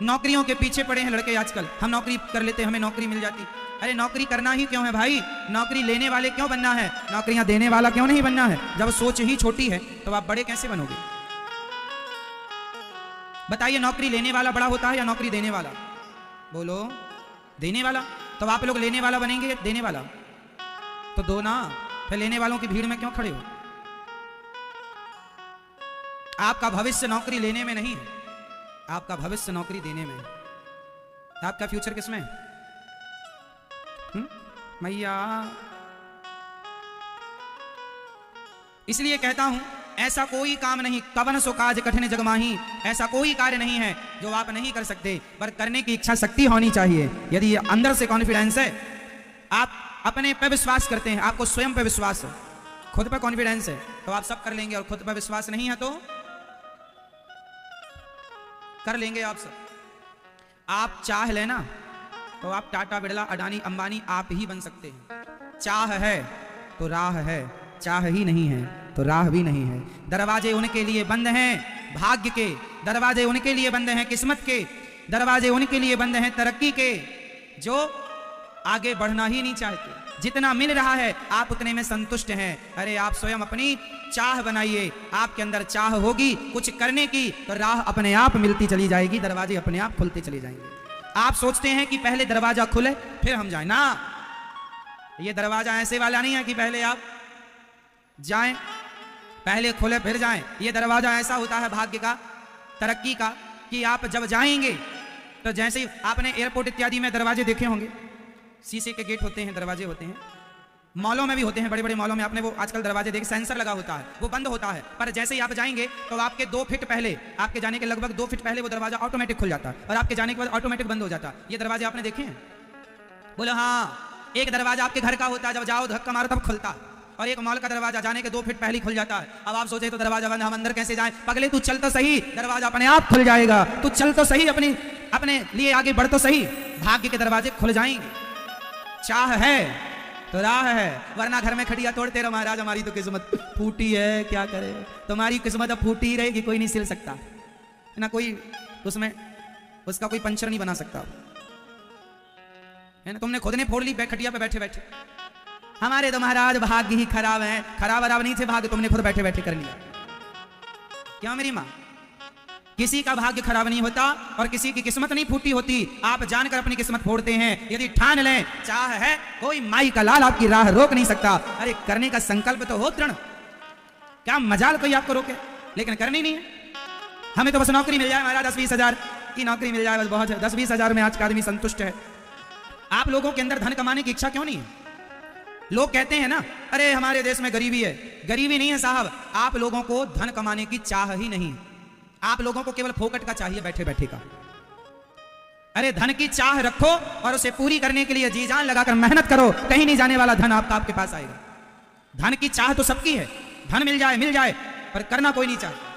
नौकरियों के पीछे पड़े हैं लड़के आजकल, हम नौकरी कर लेते, हमें नौकरी मिल जाती। अरे नौकरी करना ही क्यों है भाई? नौकरी लेने वाले क्यों बनना है? नौकरियां देने वाला क्यों नहीं बनना है? जब सोच ही छोटी है तो आप बड़े कैसे बनोगे? बताइए, नौकरी लेने वाला बड़ा होता है या नौकरी देने वाला? बोलो, देने वाला। तो आप लोग लेने वाला बनेंगे, देने वाला तो दो ना, फिर लेने वालों की भीड़ में क्यों खड़े हो? आपका भविष्य नौकरी लेने में नहीं है, आपका भविष्य नौकरी देने में है। आपका फ्यूचर किसमें है? मैया, इसलिए कहता हूं, ऐसा कोई काम नहीं, कवन सो काज कठिन जग माही, ऐसा कोई कार्य नहीं है जो आप नहीं कर सकते, पर करने की इच्छा शक्ति होनी चाहिए। यदि अंदर से कॉन्फिडेंस है, आप अपने पे विश्वास करते हैं, आपको स्वयं पे विश्वास है, खुद पे कॉन्फिडेंस है, तो आप सब कर लेंगे। और खुद पे विश्वास नहीं है तो कर लेंगे आप सब। आप चाह लेना तो आप टाटा बिरला अडानी अंबानी आप ही बन सकते हैं। चाह है तो राह है, चाह ही नहीं है तो राह भी नहीं है। दरवाजे उनके लिए बंद हैं भाग्य के, दरवाजे उनके लिए बंद हैं किस्मत के, दरवाजे उनके लिए बंद हैं तरक्की के, जो आगे बढ़ना ही नहीं चाहते। जितना मिल रहा है आप उतने में संतुष्ट हैं। अरे आप स्वयं अपनी चाह बनाइए, आपके अंदर चाह होगी कुछ करने की तो राह अपने आप मिलती चली जाएगी, दरवाजे अपने आप खुलते चले जाएंगे। आप सोचते हैं कि पहले दरवाजा खुले फिर हम जाएं, ना, ये दरवाजा ऐसे वाला नहीं है कि पहले आप जाएं, पहले खुले फिर जाएं। ये दरवाजा ऐसा होता है भाग्य का, तरक्की का, कि आप जब जाएंगे तो जैसे ही आपने एयरपोर्ट इत्यादि में दरवाजे देखे होंगे, शीशे के गेट होते हैं, दरवाजे होते हैं, मॉलों में भी होते हैं, बड़े बड़े मॉलों में आपने वो आजकल दरवाजे देखे, सेंसर लगा होता है, वो बंद होता है, पर जैसे ही आप जाएंगे तो आपके 2 फीट पहले, आपके जाने के लगभग 2 फीट पहले वो दरवाजा ऑटोमेटिक खुल जाता है और आपके जाने के बाद ऑटोमेटिक बंद हो जाता है। ये दरवाजे आपने देखे हैं? बोले हाँ। एक दरवाजा आपके घर का होता है, जब जाओ धक्का मारो तब खुलता है, और एक मॉल का दरवाजा जाने के 2 फीट पहले खुल जाता है। अब आप सोचे तो दरवाजा बंद, हम अंदर कैसे जाएं? पगले तू चल तो सही, दरवाजा अपने आप खुल जाएगा। तू चल तो सही, अपने लिए आगे बढ़ तो सही, भाग्य के दरवाजे खुल जाएंगे। चाह है तो राह है, वरना घर में खड़िया तोड़ते रहो, महाराज हमारी तो किस्मत फूटी है, क्या करे? तुम्हारी किस्मत अब फूटी ही रहेगी, कोई नहीं सिल सकता ना, कोई उसमें उसका कोई पंचर नहीं बना सकता है ना। तुमने खुद ने फोड़ ली खटिया पे बैठे बैठे। हमारे तो महाराज भाग्य ही खराब है, खराब नहीं थे भाग्य, तुमने खुद बैठे बैठे कर लिया। क्यों मेरी माँ? किसी का भाग्य खराब नहीं होता और किसी की किस्मत नहीं फूटी होती। आप जानकर अपनी किस्मत फोड़ते हैं। यदि ठान लें, चाह है, कोई माई का लाल आपकी राह रोक नहीं सकता। अरे करने का संकल्प तो हो दृढ़, क्या मजाल कोई आपको रोके, लेकिन करनी नहीं है। हमें तो बस नौकरी मिल जाए महाराज, 10-20 हजार की नौकरी मिल जाए बस बहुत है। 10-20 हजार में आज का आदमी संतुष्ट है। आप लोगों के अंदर धन कमाने की इच्छा क्यों नहीं है? लोग कहते हैं ना, अरे हमारे देश में गरीबी है। गरीबी नहीं है साहब, आप लोगों को धन कमाने की चाह ही नहीं। आप लोगों को केवल फोकट का चाहिए, बैठे बैठे का। अरे धन की चाह रखो और उसे पूरी करने के लिए जी जान लगाकर मेहनत करो। कहीं नहीं जाने वाला धन आपके पास आएगा। धन की चाह तो सबकी है, धन मिल जाए, पर करना कोई नहीं चाहे।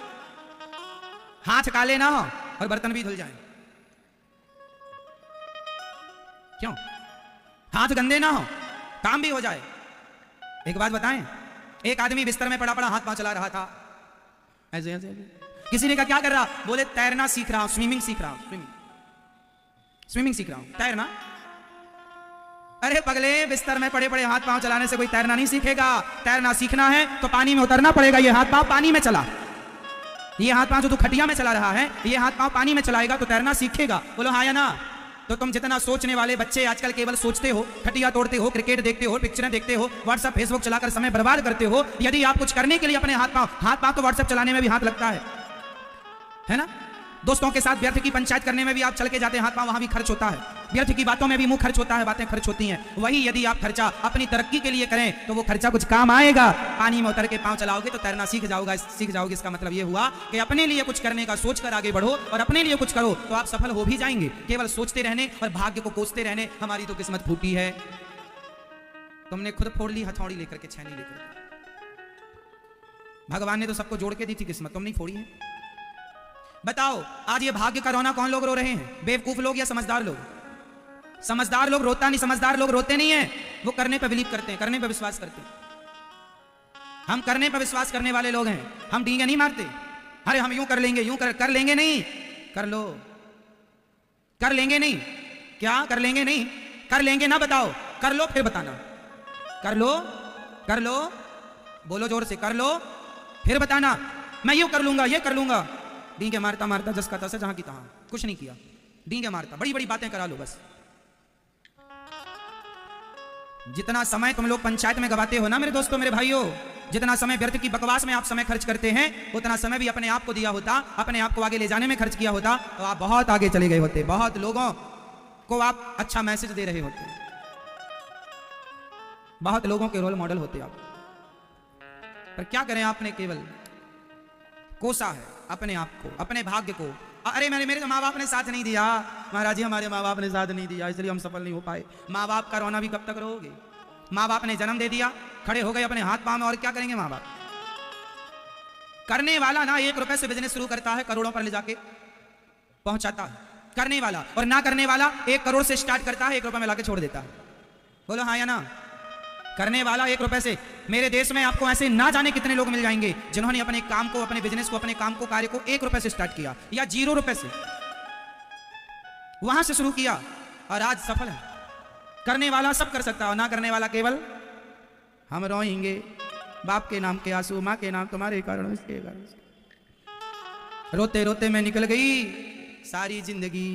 हाथ काले ना हो और बर्तन भी धुल जाए। क्यों? हाथ गंदे ना हो, काम भी हो जाए। एक बात बताएं, एक आदमी बिस्तर में पड़ा हाथ पांव चला रहा था, ऐसे ऐसे। किसी ने कहा क्या कर रहा? बोले तैरना सीख रहा हूं, स्विमिंग सीख रहा हूं, स्विमिंग सीख रहा हूं, तैरना। अरे पगले, बिस्तर में पड़े हाथ पांव चलाने से कोई तैरना नहीं सीखेगा। तैरना सीखना है तो पानी में उतरना पड़ेगा। ये हाथ पांव पानी में चला, ये हाथ पांव जो तू खटिया में चला रहा है, ये हाथ पांव पानी में चलाएगा तो तैरना सीखेगा। बोलो हाँ या ना? तो तुम जितना सोचने वाले बच्चे आजकल केवल सोचते हो, खटिया तोड़ते हो, क्रिकेट देखते हो, पिक्चरें देखते हो, व्हाट्सएप फेसबुक चलाकर समय बर्बाद करते हो। यदि आप कुछ करने के लिए अपने हाथ पांव तो व्हाट्सएप चलाने में भी हाथ लगता है ना? दोस्तों के साथ व्यर्थ की पंचायत करने में भी आप चल के जाते हैं, हाथ पांव वहां भी खर्च होता है। व्यर्थ की बातों में भी मुंह खर्च होता है, बातें खर्च होती हैं। वही यदि आप खर्चा अपनी तरक्की के लिए करें तो वो खर्चा कुछ काम आएगा। पानी में उतर के पांव चलाओगे तो तैरना सीख जाओगे। इसका मतलब ये हुआ कि अपने लिए कुछ करने का सोचकर आगे बढ़ो और अपने लिए कुछ करो तो आप सफल हो भी जाएंगे। केवल सोचते रहने और भाग्य को कोसते रहने, हमारी तो किस्मत फूटी है। तुमने खुद फोड़ ली हथौड़ी लेकर के, छेनी लेकर। भगवान ने तो सबको जोड़ के दी थी किस्मत, तुम नहीं फोड़ी है। बताओ आज ये भाग्य का रोना कौन लोग रो रहे हैं? बेवकूफ लोग या समझदार लोग? समझदार लोग रोता नहीं, समझदार लोग रोते नहीं है। वो करने पर बिलीव करते हैं, करने पर विश्वास करते हैं। हम करने पर विश्वास करने वाले लोग हैं, हम डींगे नहीं मारते। अरे हम यूं कर लेंगे, यूं कर लेंगे नहीं। कर लो, कर लेंगे नहीं। क्या कर लेंगे नहीं? कर लेंगे ना, बताओ। कर लो फिर बताना। कर लो, बोलो जोर से, कर लो फिर बताना। मैं यूं कर लूंगा, ये कर लूंगा। डींगे मारता मारता जस का तस, जहां की तहां, कुछ नहीं किया। डींगे मारता, बड़ी बड़ी बातें करा लो बस। जितना समय तुम लोग पंचायत में गवाते हो ना मेरे दोस्तों, मेरे भाइयों, जितना समय व्यर्थ की बकवास में आप समय खर्च करते हैं, उतना समय भी अपने आप को दिया होता, अपने आप को आगे ले जाने में खर्च किया होता तो आप बहुत आगे चले गए होते। बहुत लोगों को आप अच्छा मैसेज दे रहे होते, बहुत लोगों के रोल मॉडल होते आप। पर क्या करें, आपने केवल कोसा है अपने आप को, अपने भाग्य को। अरे मेरे माँ बाप ने साथ नहीं दिया महाराज जी, हमारे माँ बाप ने साथ नहीं दिया, इसलिए हम सफल नहीं हो पाए। माँ बाप का रोना भी कब तक रोगे? माँ बाप ने जन्म दे दिया, खड़े हो गए अपने हाथ पांव में, और क्या करेंगे माँ बाप? करने वाला ना 1 रुपए से बिजनेस शुरू करता है, करोड़ों पर ले जाके पहुंचाता है, करने वाला। और ना करने वाला 1 करोड़ से स्टार्ट करता है, 1 रुपए में लाके छोड़ देता है। बोलो हाँ या ना? करने वाला 1 रुपए से। मेरे देश में आपको ऐसे ना जाने कितने लोग मिल जाएंगे जिन्होंने अपने काम को, अपने बिजनेस को, अपने काम को, कार्य को 1 रुपए से स्टार्ट किया या 0 रुपए से, वहां से शुरू किया और आज सफल है। करने वाला सब कर सकता है, ना करने वाला केवल हम रोएंगे बाप के नाम के आंसू, माँ के नाम तुम्हारे कारण, इसके कारण। रोते रोते मैं निकल गई सारी जिंदगी।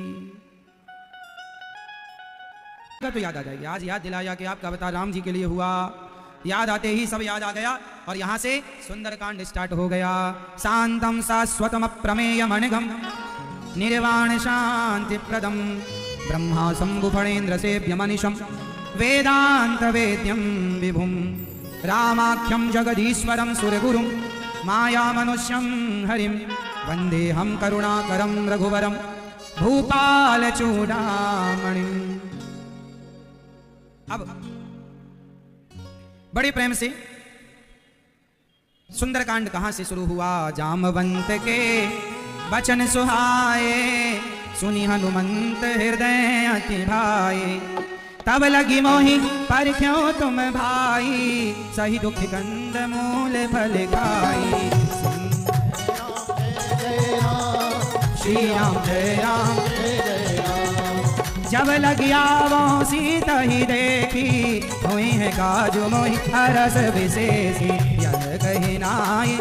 तो याद आ जाएगी, आज याद दिलाया कि आपका अवतार राम जी के लिए हुआ। याद आते ही सब याद आ गया और यहां से सुंदरकांड स्टार्ट हो गया। शांतम शाश्वतम प्रमेय मणिगम निर्वाण शांति प्रदम ब्रह्मा शंभु फणेन्द्र सेव्य मनीषम वेदांत वेद्यम विभुम रामाख्यम जगदीश्वरम सुरगुरुम माया मनुष्यम हरिम वंदे हम करुणाकरम रघुवरम भूपाल चूड़ामणिम। अब बड़े प्रेम से सुंदरकांड कहां से शुरू हुआ? जामवंत के वचन सुहाए सुनी हनुमंत हृदय अति भाए। तब लगी मोहि पर क्यों तुम भाई सही दुख कंद मूल फल खाई। श्री राम जय राम जब लगिया वो सीता ही देखी हुई है काजू मोहि हरस विशेषी यह कही नाई।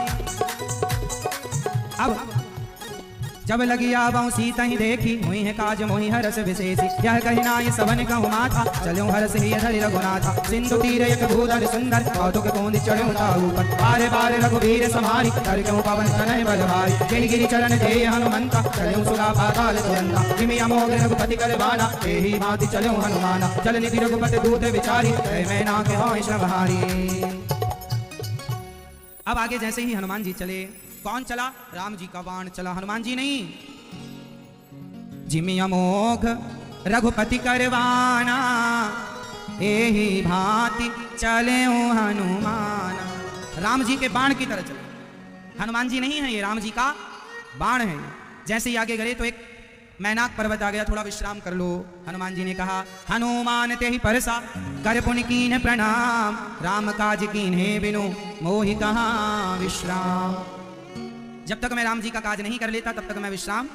अब जब लगी आबाऊ सीता ही देखी हुई है काज मोहि हरस विशेषी यह कहना ये सबन कहूँ माथा चलो हरस ही धरि रघुनाथा सिंधु तीर एक भूधर सुंदर कौतुक कोंद चढ़े ऊपर बारे बारे रघुवीर समारी कर क्यों पवन तनय बल भारी जय गिरि चरण जय हनुमंता चलो सुरा पाताल तुरंता जिमि अमोघ रघुपति कर बाना तेहि माति चलो हनुमाना चल निधि रघुपति दूत विचारी मैं ना के हो श्रवहारी। अब आगे जैसे ही हनुमान जी चले, कौन चला? राम जी का बाण चला, हनुमान जी नहीं। जिमि अमोघ रघुपति करवाना एही भांति चले हनुमान। राम जी के बाण की तरह चले, हनुमान जी नहीं है, ये राम जी का बाण है। जैसे ही आगे गए तो एक मैनाक पर्वत आ गया, थोड़ा विश्राम कर लो। हनुमान जी ने कहा हनुमान ते ही परसा कर पुनि कीन प्रणाम राम काज कीन्हे बिनु मोहि कहाँ विश्राम। जब तक मैं राम जी का काज नहीं कर लेता तब तक मैं विश्राम,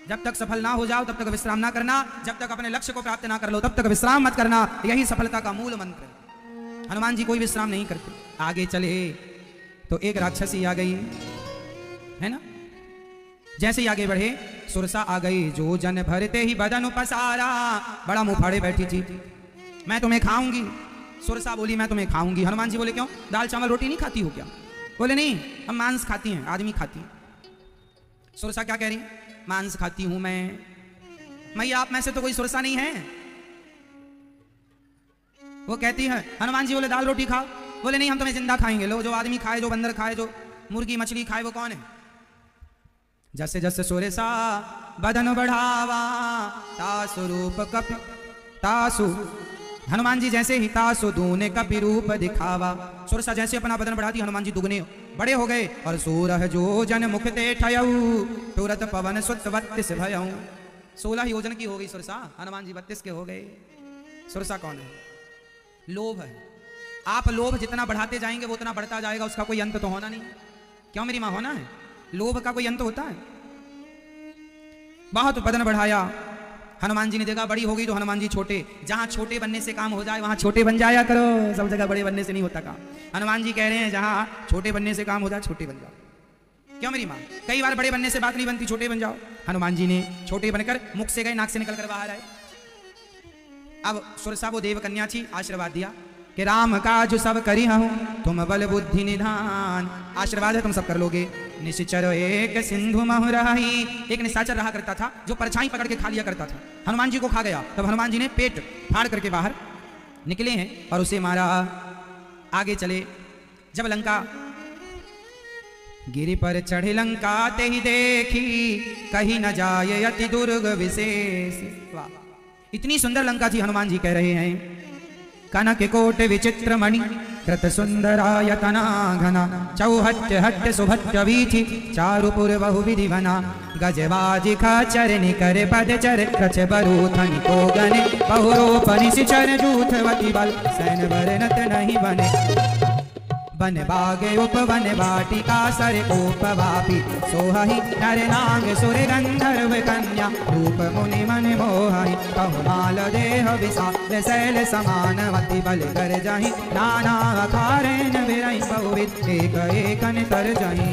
जब तक सफल ना हो जाओ तब तक विश्राम ना करना, जब तक अपने लक्ष्य को प्राप्त ना कर लो तब तक विश्राम मत करना। यही सफलता का मूल मंत्र है। हनुमान जी कोई विश्राम नहीं करते। आगे चले तो एक राक्षसी आ गई है ना। जैसे ही आगे बढ़े सुरसा आ गई, जो जन भरते ही बदन पसारा, बड़ा मुंह फाड़े बैठी थी, मैं तुम्हें खाऊंगी। सुरसा बोली मैं तुम्हें खाऊंगी। हनुमान जी बोले क्यों, दाल चावल रोटी नहीं खाती हो क्या? बोले नहीं, हम मांस खाती हैं, आदमी खाती है। सुरसा क्या कह रही है, मांस खाती हूं मैं। मैया आप में से तो कोई सुरसा नहीं है। वो कहती है, हनुमान जी बोले दाल रोटी खाओ। बोले नहीं, हम तुम्हें जिंदा खाएंगे। लो, जो आदमी खाए, जो बंदर खाए, जो मुर्गी मछली खाए, वो कौन है? जैसे जैसे सुरसा बदन बढ़ावा तासु रूप कपि तासु, हनुमान जी जैसे ही तासु दूने कपि रूप दिखावा। सुरसा जैसे अपना बदन बढ़ाती, हनुमान जी दुगने बड़े हो गए। और सूरह जो जन मुख ते ठयऊ तुरत पवन सुत 32 भयऊ। 16 योजन की हो गई सुरसा, हनुमान जी 32 के हो गए। सुरसा कौन है? लोभ है। आप लोभ जितना बढ़ाते जाएंगे वो उतना बढ़ता जाएगा, उसका कोई अंत तो होना नहीं। क्यों मेरी मां, होना है? लोभ का कोई अंत होता है? बहुत बदन बढ़ाया। हनुमान जी ने देखा बड़ी हो गई तो हनुमान जी छोटे, जहां छोटे बनने से काम हो जाए वहां छोटे बन जाया करो, सब जगह बड़े बनने से नहीं होता काम। हनुमान जी कह रहे हैं जहां छोटे बनने से काम हो जाए छोटे बन जाओ। क्यों मेरी मां? कई बार बड़े बनने से बात नहीं बनती, छोटे बन जाओ। हनुमान जी ने छोटे बनकर मुख से गए, नाक से निकल कर बाहर आए। अब सुरसा वो देव कन्या थी, आशीर्वाद दिया कि राम काज सब करी हूं तुम बल बुद्धि निधान। आशीर्वाद है तुम सब कर लोगे। निश्चर एक सिंधु महु रही, एक निशाचर रहा करता था जो परछाई पकड़ के खा लिया करता था, हनुमान जी को खा गया। तब हनुमान जी ने पेट फाड़ करके बाहर निकले हैं और उसे मारा। आगे चले, जब लंका गिरि पर चढ़े लंका ते ही देखी कहीं न जाए अति दुर्ग विशेष। वाह, इतनी सुंदर लंका थी। हनुमान जी कह रहे हैं कनक कोट विचित्र मणि कृत सुंदरायतना घना चौहट्ट हट्ट सुभट्ट वीथि चारुपुर बहुविधि वना गजबाजी खचर निकर पद चर रच बरूथन को गने बहुरोपनि सिचर जूथवती बल सैन बरनत नहीं बने बन बागे उपवन वाटिका सर उपवापी सोहहि नर नाग सुर गंधर्व कन्या रूप मुनि मन मोहि कहुमाल देह विशाल शैल समानवती बल कर जहि नाना अखारेन विरहि बहुविध एक एकन कर जहि।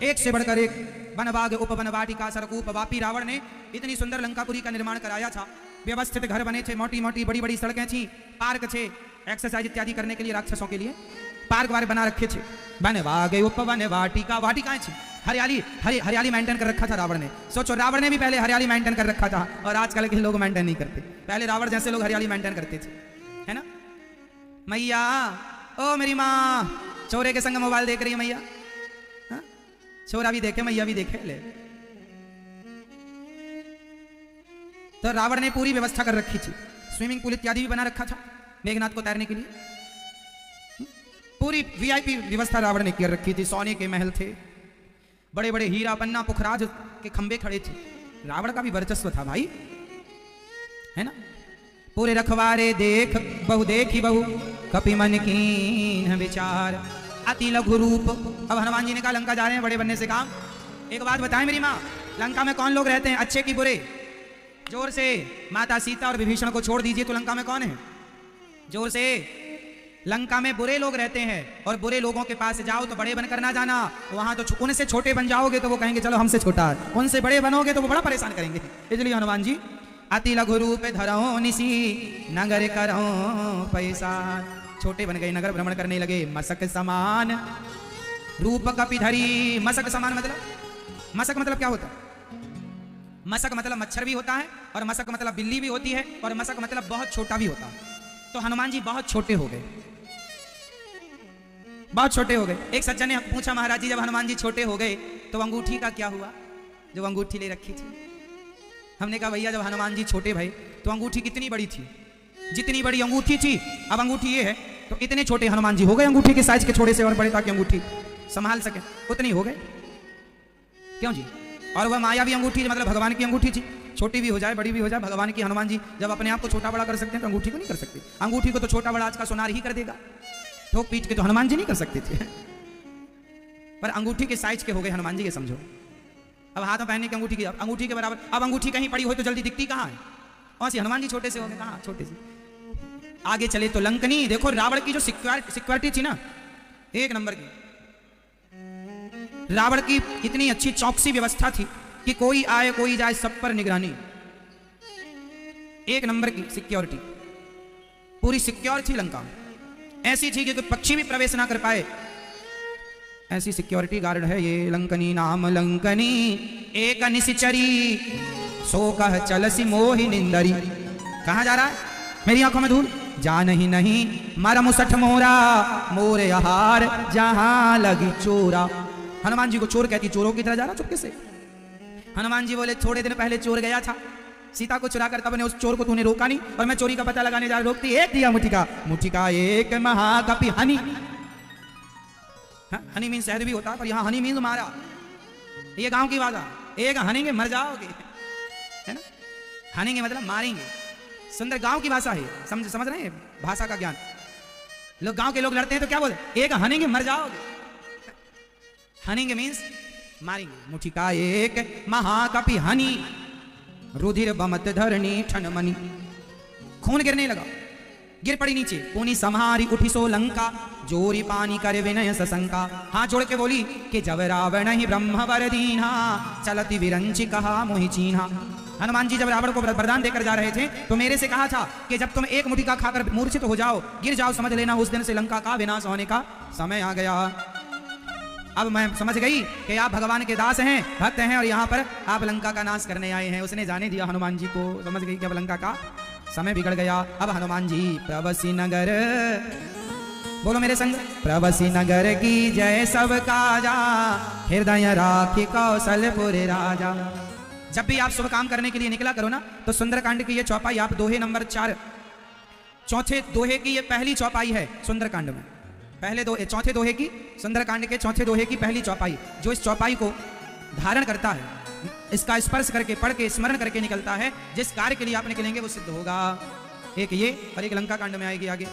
एक से बढ़कर एक वनबाग उपवन वाटिका सरकूप वापी रावण ने इतनी सुंदर लंकापुरी का निर्माण कराया था। व्यवस्थित घर बने थे, मोटी मोटी बड़ी बड़ी सड़कें थी, पार्क थे, एक्सरसाइज इत्यादि करने के लिए राक्षसों के लिए पार्क वार्क बना रखे थे। वनबाग उपवन वाटिका, वाटिकाएं थी, हरियाली हरियाली मेंटेन कर रखा था रावण ने। सोचो, रावण ने भी पहले हरियाली मेंटेन कर रखा था और आजकल के लोग मेंटेन नहीं करते। पहले रावण जैसे लोग हरियाली मेंटेन करते थे, है ना। मैया, ओ मेरी माँ चोरे के संग मोबाइल देख रही है मैया। छोरा भी देखे, मैया भी देखे। ले, तो रावण ने पूरी व्यवस्था कर रखी थी, स्विमिंग पूल इत्यादि भी बना रखा था मेघनाथ को तैरने के लिए। पूरी वीआईपी व्यवस्था रावण ने कर रखी थी। सोने के महल थे, बड़े बड़े हीरा पन्ना पुखराज के खंबे खड़े थे। रावण का भी वर्चस्व था भाई, है ना। पूरे रखवारे देख बहु देखी बहु कपि मन कीन विचार अति लघु रूप। अब हनुमान जी ने कहा लंका जा रहे हैं, बड़े बनने से काम। एक बात बताएं मेरी माँ, लंका में कौन लोग रहते हैं, अच्छे की बुरे? जोर से। माता सीता और विभीषण को छोड़ दीजिए तो लंका में कौन है? जोर से। लंका में बुरे लोग रहते हैं और बुरे लोगों के पास जाओ तो बड़े बनकर ना जाना, वहां तो उनसे छोटे बन जाओगे तो वो कहेंगे चलो हमसे छोटा, उनसे बड़े बनोगे तो वो बड़ा परेशान करेंगे। इसलिए हनुमान जी अति लघु रूप धरो निसी नगर करो पैसा, छोटे बन गए, नगर भ्रमण करने लगे, मसक समान रूप कपि धरी। मसक समान मतलब, मसक मतलब क्या होता है? मसक मतलब मच्छर भी होता है और मसक मतलब बिल्ली भी होती है और मसक मतलब बहुत छोटा भी होता है। तो हनुमान जी बहुत छोटे हो गए, बहुत छोटे हो गए। एक सज्जन ने पूछा महाराज जी जब हनुमान जी छोटे हो गए तो अंगूठी का क्या हुआ, जो अंगूठी ले रखी थी? हमने कहा भैया जब हनुमान जी छोटे भाई तो अंगूठी कितनी बड़ी थी, जितनी बड़ी अंगूठी थी अब अंगूठी ये है तो इतने छोटे हनुमान जी हो गए, अंगूठी के साइज के छोटे से और बड़े ताकि अंगूठी संभाल सके, उतनी हो गए। क्यों जी? और वह माया भी अंगूठी मतलब भगवान की अंगूठी थी, छोटी भी हो जाए बड़ी भी हो जाए भगवान की। हनुमान जी जब अपने आप को छोटा बड़ा कर सकते हैं तो अंगूठी को नहीं कर सकते। अंगूठी को तो छोटा बड़ा आज का सोनार ही कर देगा, ठोक पीट के तो हनुमान जी नहीं कर सकते थे, पर अंगूठी के साइज के हो गए हनुमान जी के, समझो। अब हाथ में पहनने की अंगूठी की, अंगूठी के बराबर अब अंगूठी कहीं पड़ी हो तो जल्दी दिखती कहाँ है, और सी हनुमान जी छोटे से हो गए, कहाँ छोटे से। आगे चले तो लंकनी, देखो रावण की जो सिक्योरिटी थी ना एक नंबर की, रावण की इतनी अच्छी चौकसी व्यवस्था थी कि कोई आए कोई जाए सब पर निगरानी, एक नंबर की सिक्योरिटी, पूरी सिक्योर थी लंका, ऐसी थी कि कोई पक्षी भी प्रवेश ना कर पाए, ऐसी सिक्योरिटी गार्ड है ये। लंकनी नाम लंकनी एक निशिचरी सो कह चलसी मोहि निंदरी। कहां जा रहा है? मेरी आंखों में धूल जा नहीं मारा मुसठ मोरा मोरे आहार जहां लगी चोरा। हनुमान जी को चोर कहती, चोरों की तरह जा रहा चुपके से। हनुमान जी बोले थोड़े दिन पहले चोर गया था सीता को चुरा कर, तब ने उस चोर को तूने रोका नहीं और मैं चोरी का पता लगाने जा रोकती, एक दिया मुठी का एक महाकपि हनी। हनी मीन शहद भी होता है पर यहाँ हनी मीन मारा, ये गांव की बात है। एक हनेंगे मर जाओगे, है ना? हनेंगे मतलब मारेंगे, सुंदर गांव की भाषा है, समझ रहे हैं भाषा का ज्ञान। लोग गांव के लोग लड़ते हैं तो क्या बोले, एक हनेंगे मर जाओगे, हनेंगे मीन्स मारेंगे। मुठी का एक महाकपि हनी रुधिर बमत धरनी ठनमनी, खून गिरने लगा, गिर पड़ी नीचे। पुनि सम्हारी उठी सो लंका जोरी पानी करे विनय सशंका। हाथ जोड़ के बोली कि जब रावण ही ब्रह्म वर दीना चलती विरंची कहा मोहि चीन्हा। हनुमान जी जब रावण को वरदान देकर जा रहे थे तो मेरे से कहा था कि जब तुम एक मुट्ठी का खाकर मूर्छित हो जाओ, गिर जाओ, समझ लेना उस दिन से लंका का विनाश होने का समय आ गया। अब मैं समझ गई कि आप भगवान के दास हैं, भक्त हैं और यहाँ पर आप लंका का नाश करने आए हैं। उसने जाने दिया हनुमान जी को, समझ गई कि अब लंका का समय बिगड़ गया। अब हनुमान जी प्रवसी नगर, बोलो मेरे संग, प्रवसी नगर की जय सब काजा हृदय राखी कौशलपुर राजा। जब भी आप शुभ काम करने के लिए निकला करो ना तो सुंदरकांड की ये चौपाई आप दोहे नंबर 4 चौथे दोहे की ये पहली चौपाई है सुंदरकांड में। पहले चौथे दोहे की, सुंदरकांड के चौथे दोहे की पहली चौपाई, जो इस चौपाई को धारण करता है, इसका स्पर्श करके पढ़ के स्मरण करके निकलता है, जिस कार्य के लिए आप निकलेंगे वो सिद्ध होगा। एक ये और एक लंका कांड में आएगी आगे।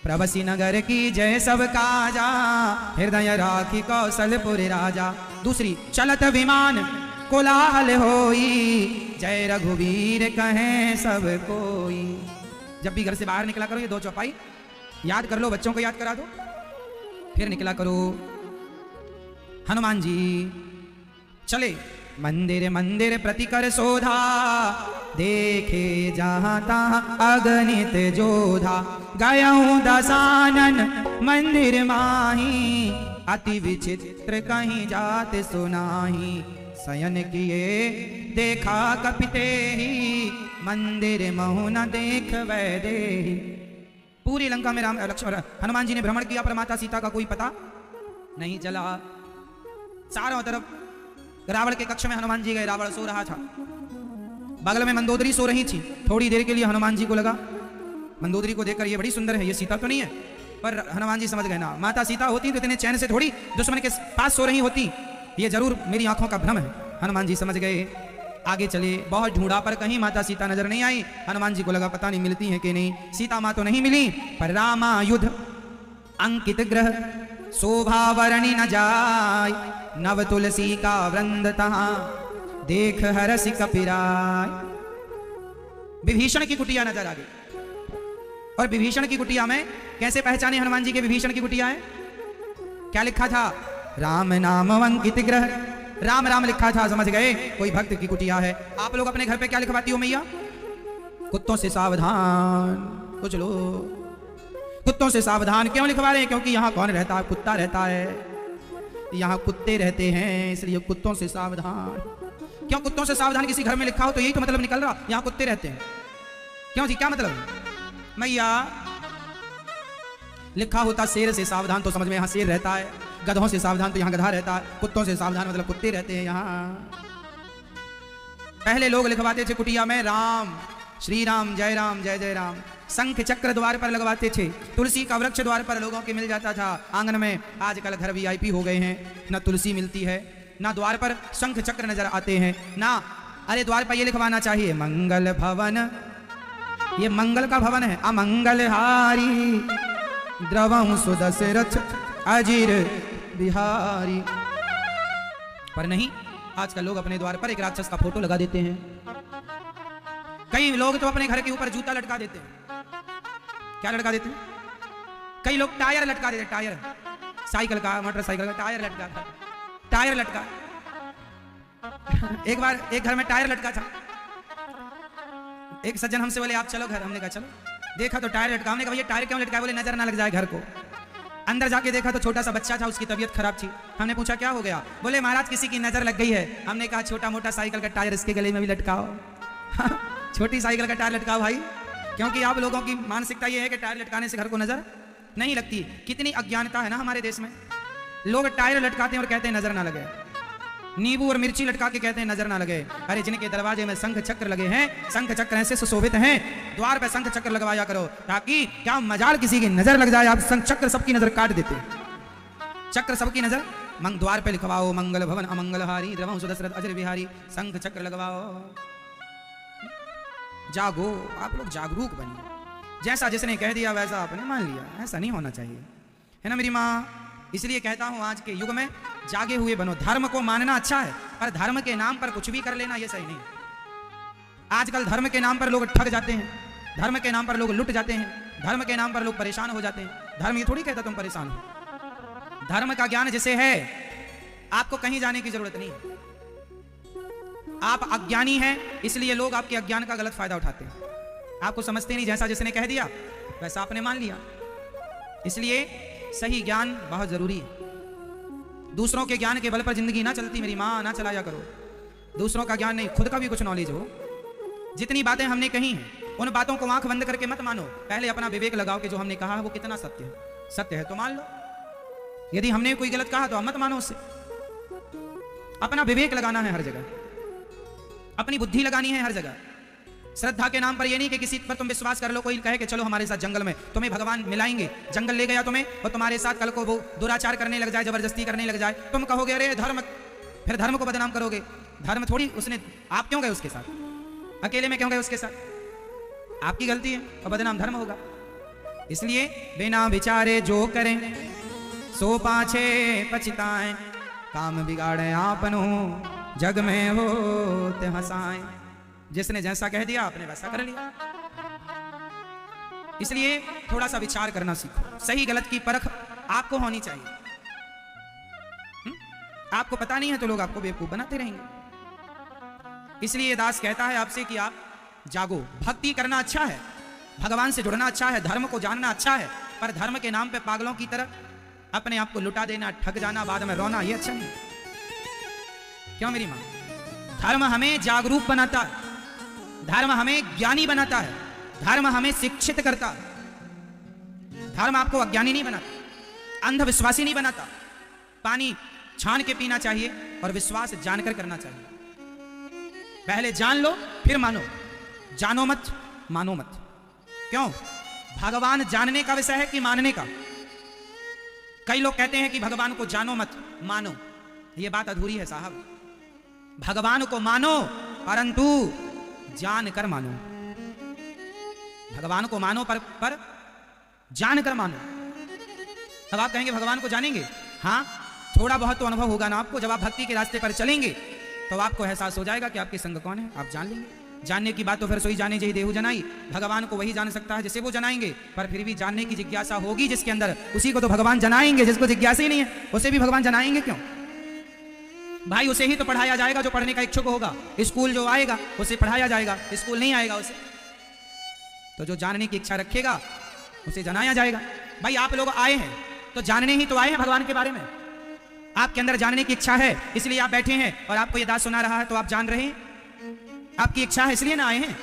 प्रवसी नगर की जय सब काजा हृदय राखी कौशलपुर राजा। दूसरी चलत विमान कोलाहल होई जय रघुवीर कहें सब कोई। जब भी घर से बाहर निकला करो ये दो चौपाई याद कर लो, बच्चों को याद करा दो, फिर निकला करो। हनुमान जी चले मंदिर मंदिर प्रति कर शोधा देखे जहाँ तहाँ अगणित जोधा। गयऊँ दसानन मंदिर माही अति विचित्र कहीं जात सुनाही। शयन किए देखा कपिते ही मंदिर महु न देख वैदेही। पूरी लंका में राम लक्ष्मण हनुमान जी ने भ्रमण किया पर माता सीता का कोई पता नहीं चला। चारों तरफ रावण के कक्ष में हनुमान जी गए, रावण सो रहा था, बगल में मंदोदरी सो रही थी। थोड़ी देर के लिए हनुमान जी को लगा मंदोदरी को देखकर ये बड़ी सुंदर है, ये सीता तो नहीं है, पर हनुमान जी समझ गए ना, माता सीता होती तो इतने चैन से थोड़ी दुश्मन के पास सो रही होती, ये जरूर मेरी आंखों का भ्रम है। हनुमान जी समझ गए, आगे चले, बहुत ढूंढा पर कहीं माता सीता नजर नहीं आई। हनुमान जी को लगा पता नहीं मिलती है कि नहीं, सीता माँ तो नहीं मिली, पर रामा युद्ध अंकित ग्रह शोभा वर्णि न जाय। नव तुलसी का वृंद तहाँ देख हरसि कपिराय। विभीषण की कुटिया नजर आ गई, और विभीषण की कुटिया में कैसे पहचाने हनुमान जी के विभीषण की कुटिया है? क्या लिखा था? राम नाम अंकित ग्रह, राम राम लिखा था, समझ गए कोई भक्त की कुटिया है। आप लोग अपने घर पे क्या लिखवाती हो मैया? कुत्तों से सावधान। कुछ लोग कुत्तों से सावधान क्यों लिखवा रहे हैं? क्योंकि यहाँ कौन रहता है? कुत्ता रहता है, यहाँ कुत्ते रहते हैं, इसलिए कुत्तों से सावधान। क्यों कुत्तों से सावधान किसी घर में लिखा हो तो यही तो मतलब निकल रहा, यहाँ कुत्ते रहते हैं। क्यों जी, क्या मतलब? मैया लिखा होता शेर से सावधान तो समझ में यहाँ शेर रहता है, गधों से सावधान तो यहाँ गधा रहता है, कुत्तों से सावधान मतलब कुत्ते रहते हैं यहाँ। पहले लोग लिखवाते थे कुटिया में राम, श्री राम, जय राम, जय जय राम। शंख चक्र द्वार पर लगवाते थे, तुलसी का वृक्ष द्वार पर लोगों के मिल जाता था आंगन में। आजकल घर वीआईपी हो गए हैं, ना तुलसी मिलती है, ना द्वार पर शंख चक्र नजर आते हैं, ना अरे द्वार पर ये लिखवाना चाहिए मंगल भवन, ये मंगल का भवन है। अमंगल हारी द्रवं सुदशरथ अजीर बिहारी। पर नहीं, आजकल लोग अपने द्वार पर एक राक्षस का फोटो लगा देते हैं। कई लोग तो अपने घर के ऊपर जूता लटका देते हैं। क्या लटका देते हैं? कई लोग टायर लटका देते हैं, टायर, साइकिल का, मोटरसाइकिल का टायर लटका था, टायर लटका। एक बार एक घर में टायर लटका था। एक सज्जन हमसे बोले आप चलो घर, हमने कहा चलो। देखा तो टायर लटका, हमने कहा भैया टायर क्यों लटका? बोले नजर ना लग जाए घर को। अंदर जाके देखा तो छोटा सा बच्चा था, उसकी तबीयत खराब थी। हमने पूछा क्या हो गया? बोले महाराज किसी की नजर लग गई है। हमने कहा छोटा मोटा साइकिल का टायर इसके गले में भी लटकाओ। छोटी साइकिल का टायर लटकाओ भाई, क्योंकि आप लोगों की मानसिकता ये है कि टायर लटकाने से घर को नजर नहीं लगती। कितनी अज्ञानता है ना हमारे देश में। लोग टायर लटकाते हैं और कहते हैं नजर ना लगे, नींबू और मिर्ची लटका के कहते हैं नजर ना लगे। अरे जिनके दरवाजे में शंख चक्र लगे हैं, शंख चक्र ऐसे सुशोभित हैं, द्वार पे शंख चक्र लगवाया करो, ताकि क्या मजाल किसी की नजर लग जाए। आप शंख चक्र सबकी नजर काट देते हैं, चक्र सबकी नजर। द्वार पे लिखवाओ मंगल भवन अमंगल हारी द्रवं सुदशरथ अजर बिहारी, शंख चक्र लगवाओ। जागो, आप लोग जागरूक बनिए। जैसा जिसने कह दिया वैसा आपने मान लिया, ऐसा नहीं होना चाहिए, है ना मेरी माँ? इसलिए कहता हूं आज के युग में जागे हुए बनो। धर्म को मानना अच्छा है, पर धर्म के नाम पर कुछ भी कर लेना यह सही नहीं। आजकल धर्म के नाम पर लोग ठग जाते हैं, धर्म के नाम पर लोग लुट जाते हैं, धर्म के नाम पर लोग परेशान हो जाते हैं। धर्म ये थोड़ी कहता तुम परेशान हो। धर्म का ज्ञान जिसे है, आपको कहीं जाने की जरूरत नहीं। आप अज्ञानी हैं, इसलिए लोग आपके अज्ञान का गलत फायदा उठाते हैं। आपको समझते नहीं, जैसा जिसने कह दिया वैसा आपने मान लिया। इसलिए सही ज्ञान बहुत जरूरी है। दूसरों के ज्ञान के बल पर जिंदगी ना चलती मेरी माँ, ना चलाया करो। दूसरों का ज्ञान नहीं, खुद का भी कुछ नॉलेज हो। जितनी बातें हमने कही हैं उन बातों को आंख बंद करके मत मानो। पहले अपना विवेक लगाओ कि जो हमने कहा है वो कितना सत्य है। सत्य है तो मान लो, यदि हमने कोई गलत कहा तो मत मानो उससे। अपना विवेक लगाना है हर जगह, अपनी बुद्धि लगानी है हर जगह। श्रद्धा के नाम पर ये नहीं कि किसी पर तुम विश्वास कर लो, कोई कहे कि चलो हमारे साथ जंगल में, तुम्हें भगवान मिलाएंगे, जंगल ले गया तुम्हें और तुम्हारे साथ कल को वो दुराचार करने लग जाए, जबरदस्ती करने लग जाए, तुम कहोगे अरे धर्म, फिर धर्म को बदनाम करोगे। धर्म थोड़ी उसने, आप क्यों गए उसके साथ? अकेले में क्यों गए उसके साथ? आपकी गलती है और बदनाम धर्म होगा। इसलिए बिना विचारे जो करें सो पाछे पछताएं, काम बिगाड़े आपनो जग में होते हंसाएं। जिसने जैसा कह दिया आपने वैसा कर लिया। इसलिए थोड़ा सा विचार करना सीखो। सही गलत की परख आपको होनी चाहिए। आपको पता नहीं है तो लोग आपको बेवकूफ बनाते रहेंगे। इसलिए दास कहता है आपसे कि आप जागो। भक्ति करना अच्छा है, भगवान से जुड़ना अच्छा है, धर्म को जानना अच्छा है, पर धर्म के नाम पे पागलों की तरह अपने आप को लुटा देना, ठग जाना, बाद में रोना, ये अच्छा नहीं। क्यों मेरी मां? धर्म हमें जागरूक बनाता है, धर्म हमें ज्ञानी बनाता है, धर्म हमें शिक्षित करता है। धर्म आपको अज्ञानी नहीं बनाता, अंधविश्वासी नहीं बनाता। पानी छान के पीना चाहिए और विश्वास जानकर करना चाहिए। पहले जान लो फिर मानो, जानो मत मानो मत। क्यों? भगवान जानने का विषय है कि मानने का? कई लोग कहते हैं कि भगवान को जानो मत मानो, यह बात अधूरी है साहब। भगवान को मानो परंतु जान कर मानो। भगवान को मानो पर जान कर मानो। अब आप कहेंगे भगवान को जानेंगे? हाँ, थोड़ा बहुत तो अनुभव होगा ना आपको। जब आप भक्ति के रास्ते पर चलेंगे तो आपको एहसास हो जाएगा कि आपके संग कौन है, आप जान लेंगे। जानने की बात तो फिर सोई जाने जही देहु जनाई, भगवान को वही जान सकता है जिसे वो जनाएंगे, पर फिर भी जानने की जिज्ञासा होगी जिसके अंदर, उसी को तो भगवान जनाएंगे। जिसको जिज्ञासा ही नहीं है उसे भी भगवान जनाएंगे क्यों? भाई उसे ही तो पढ़ाया जाएगा जो पढ़ने का इच्छुक होगा, स्कूल जो आएगा उसे पढ़ाया जाएगा, स्कूल नहीं आएगा उसे तो जो जानने की इच्छा रखेगा उसे जनाया जाएगा। भाई आप लोग आए हैं तो जानने ही तो आए हैं भगवान के बारे में, आपके अंदर जानने की इच्छा है इसलिए आप बैठे हैं और आपको ये दास सुना रहा है तो आप जान रहे हैं, आपकी इच्छा है इसलिए ना आए हैं।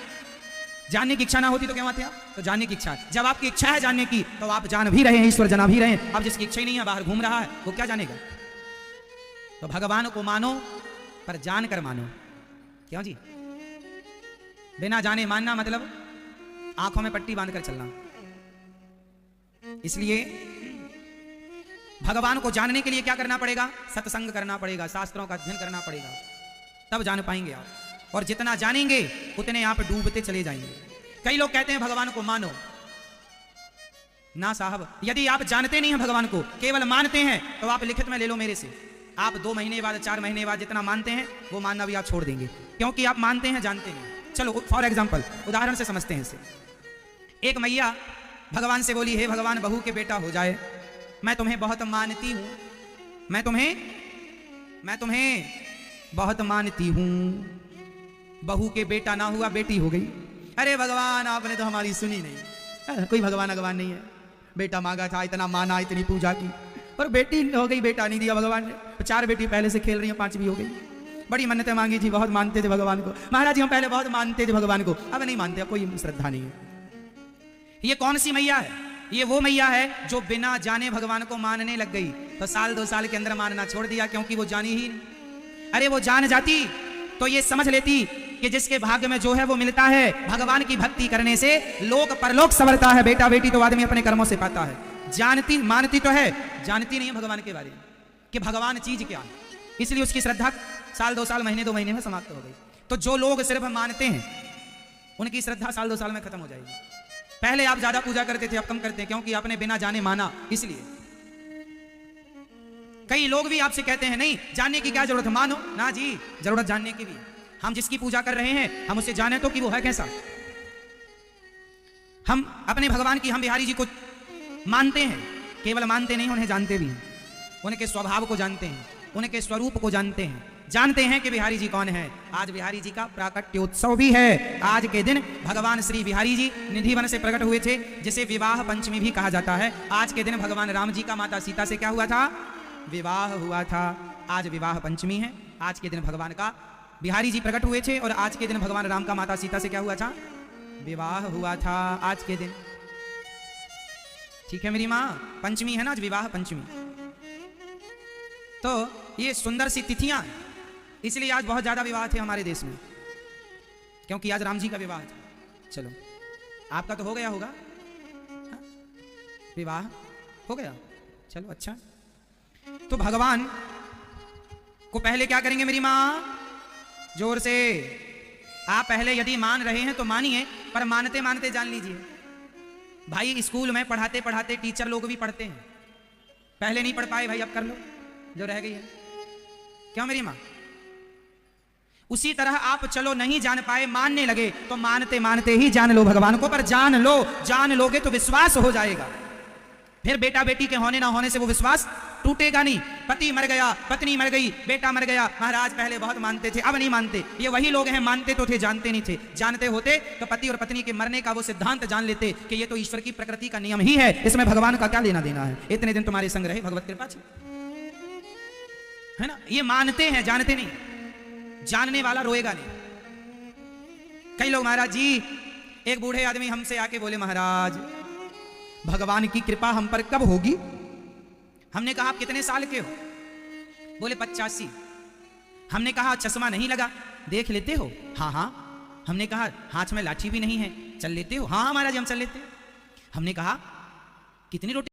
जानने की इच्छा ना होती तो क्यों आते आप? तो जानने की इच्छा है, जब आपकी इच्छा है जानने की तो आप जान भी रहे हैं, ईश्वर जना भी रहे हैं। अब जिसकी इच्छा ही नहीं है बाहर घूम रहा है वो क्या जानेगा? तो भगवान को मानो पर जान कर मानो। क्यों जी? बिना जाने मानना मतलब आंखों में पट्टी बांध कर चलना। इसलिए भगवान को जानने के लिए क्या करना पड़ेगा? सत्संग करना पड़ेगा, शास्त्रों का अध्ययन करना पड़ेगा, तब जान पाएंगे आप। और जितना जानेंगे उतने आप डूबते चले जाएंगे। कई लोग कहते हैं भगवान को मानो, ना साहब, यदि आप जानते नहीं हैं भगवान को, केवल मानते हैं तो आप लिखित में ले लो मेरे से, आप 2 महीने बाद 4 महीने बाद जितना मानते हैं वो मानना भी आप छोड़ देंगे, क्योंकि आप मानते हैं जानते नहीं। चलो फॉर एग्जाम्पल उदाहरण से समझते हैं इसे। एक मैया भगवान से बोली, हे भगवान बहू के बेटा हो जाए, मैं तुम्हें बहुत मानती हूं, मैं तुम्हें बहुत मानती हूं, बहू के बेटा ना हुआ बेटी हो गई। अरे भगवान आपने तो हमारी सुनी नहीं, कोई भगवान नहीं है, बेटा मांगा था, इतना माना, इतनी पूजा की और बेटी हो गई, बेटा नहीं दिया भगवान ने। 4 बेटी पहले से खेल रही हैं, 5वीं हो गई। बड़ी मन्नतें मांगी थी, बहुत मानते थे भगवान को, महाराज जी हम पहले बहुत मानते थे भगवान को, अब नहीं मानते, अब कोई श्रद्धा नहीं है। ये कौन सी मैया है? ये वो मैया है जो बिना जाने भगवान को मानने लग गई, तो 1-2 साल के अंदर मानना छोड़ दिया, क्योंकि वो जानी ही नहीं। अरे वो जान जाती तो ये समझ लेती कि जिसके भाग्य में जो है वो मिलता है, भगवान की भक्ति करने से लोक परलोक संवरता है। बेटा बेटी तो आदमी अपने कर्मों से पाता है। जानती मानती तो है, जानती नहीं है भगवान के बारे में कि भगवान चीज क्या है, इसलिए उसकी श्रद्धा 1-2 साल, महीने 2 महीने में समाप्त हो गई। तो जो लोग सिर्फ मानते हैं उनकी श्रद्धा 1-2 साल में खत्म हो जाएगी। पहले आप ज्यादा पूजा करते थे, अब कम करते हैं, क्योंकि आपने बिना जाने माना। इसलिए कई लोग भी आपसे कहते हैं नहीं जानने की क्या जरूरत है, मानो ना जी, जरूरत जानने की भी। हम जिसकी पूजा कर रहे हैं हम उसे जाने तो कि वो है कैसा। हम अपने भगवान की, हम बिहारी जी को मानते हैं, केवल मानते नहीं उन्हें जानते भी हैं, उनके स्वभाव को जानते हैं, उनके स्वरूप को जानते हैं, जानते हैं कि बिहारी जी कौन है। आज बिहारी जी का प्राकट्योत्सव भी है। आज के दिन भगवान श्री बिहारी जी निधिवन से प्रकट हुए थे, जिसे विवाह पंचमी भी कहा जाता है। आज के दिन भगवान राम जी का माता सीता से क्या हुआ था? विवाह हुआ था। आज विवाह पंचमी है। आज के दिन भगवान का बिहारी जी प्रकट हुए थे और आज के दिन भगवान राम का माता सीता से क्या हुआ था? विवाह हुआ था आज के दिन। ठीक है मेरी माँ, पंचमी है ना आज, विवाह पंचमी। तो ये सुंदर सी तिथियां, इसलिए आज बहुत ज्यादा विवाह थे हमारे देश में, क्योंकि आज राम जी का विवाह था। चलो आपका तो हो गया होगा, हा? विवाह हो गया, चलो अच्छा। तो भगवान को पहले क्या करेंगे मेरी माँ? जोर से आप पहले यदि मान रहे हैं तो मानिए, पर मानते मानते जान लीजिए। भाई स्कूल में पढ़ाते पढ़ाते टीचर लोग भी पढ़ते हैं, पहले नहीं पढ़ पाए भाई, अब कर लो जो रह गई है। क्यों मेरी माँ? उसी तरह आप चलो नहीं जान पाए, मानने लगे तो मानते मानते ही जान लो भगवान को। पर जान लो, जान लोगे तो विश्वास हो जाएगा। फिर बेटा बेटी के होने ना होने से वो विश्वास टूटेगा नहीं। पति मर गया, पत्नी मर गई, बेटा मर गया, महाराज पहले बहुत मानते थे अब नहीं मानते। ये वही लोग हैं, मानते तो थे जानते नहीं थे। जानते होते तो पति और पत्नी के मरने का वो सिद्धांत जान लेते कि ये तो ईश्वर की प्रकृति का नियम ही है, इसमें भगवान का क्या लेना देना है। इतने दिन तुम्हारे संग रहे भगवत कृपा से, है ना। ये मानते हैं, जानते नहीं। जानने वाला रोएगा नहीं। कई लोग महाराज जी, एक बूढ़े आदमी हमसे आके बोले महाराज भगवान की कृपा हम पर कब होगी? हमने कहा आप कितने साल के हो? बोले 85। हमने कहा चश्मा नहीं लगा, देख लेते हो? हाँ हाँ। हमने कहा हाथ में लाठी भी नहीं है, चल लेते हो? हाँ महाराज हम चल लेते। हमने कहा कितनी रोटी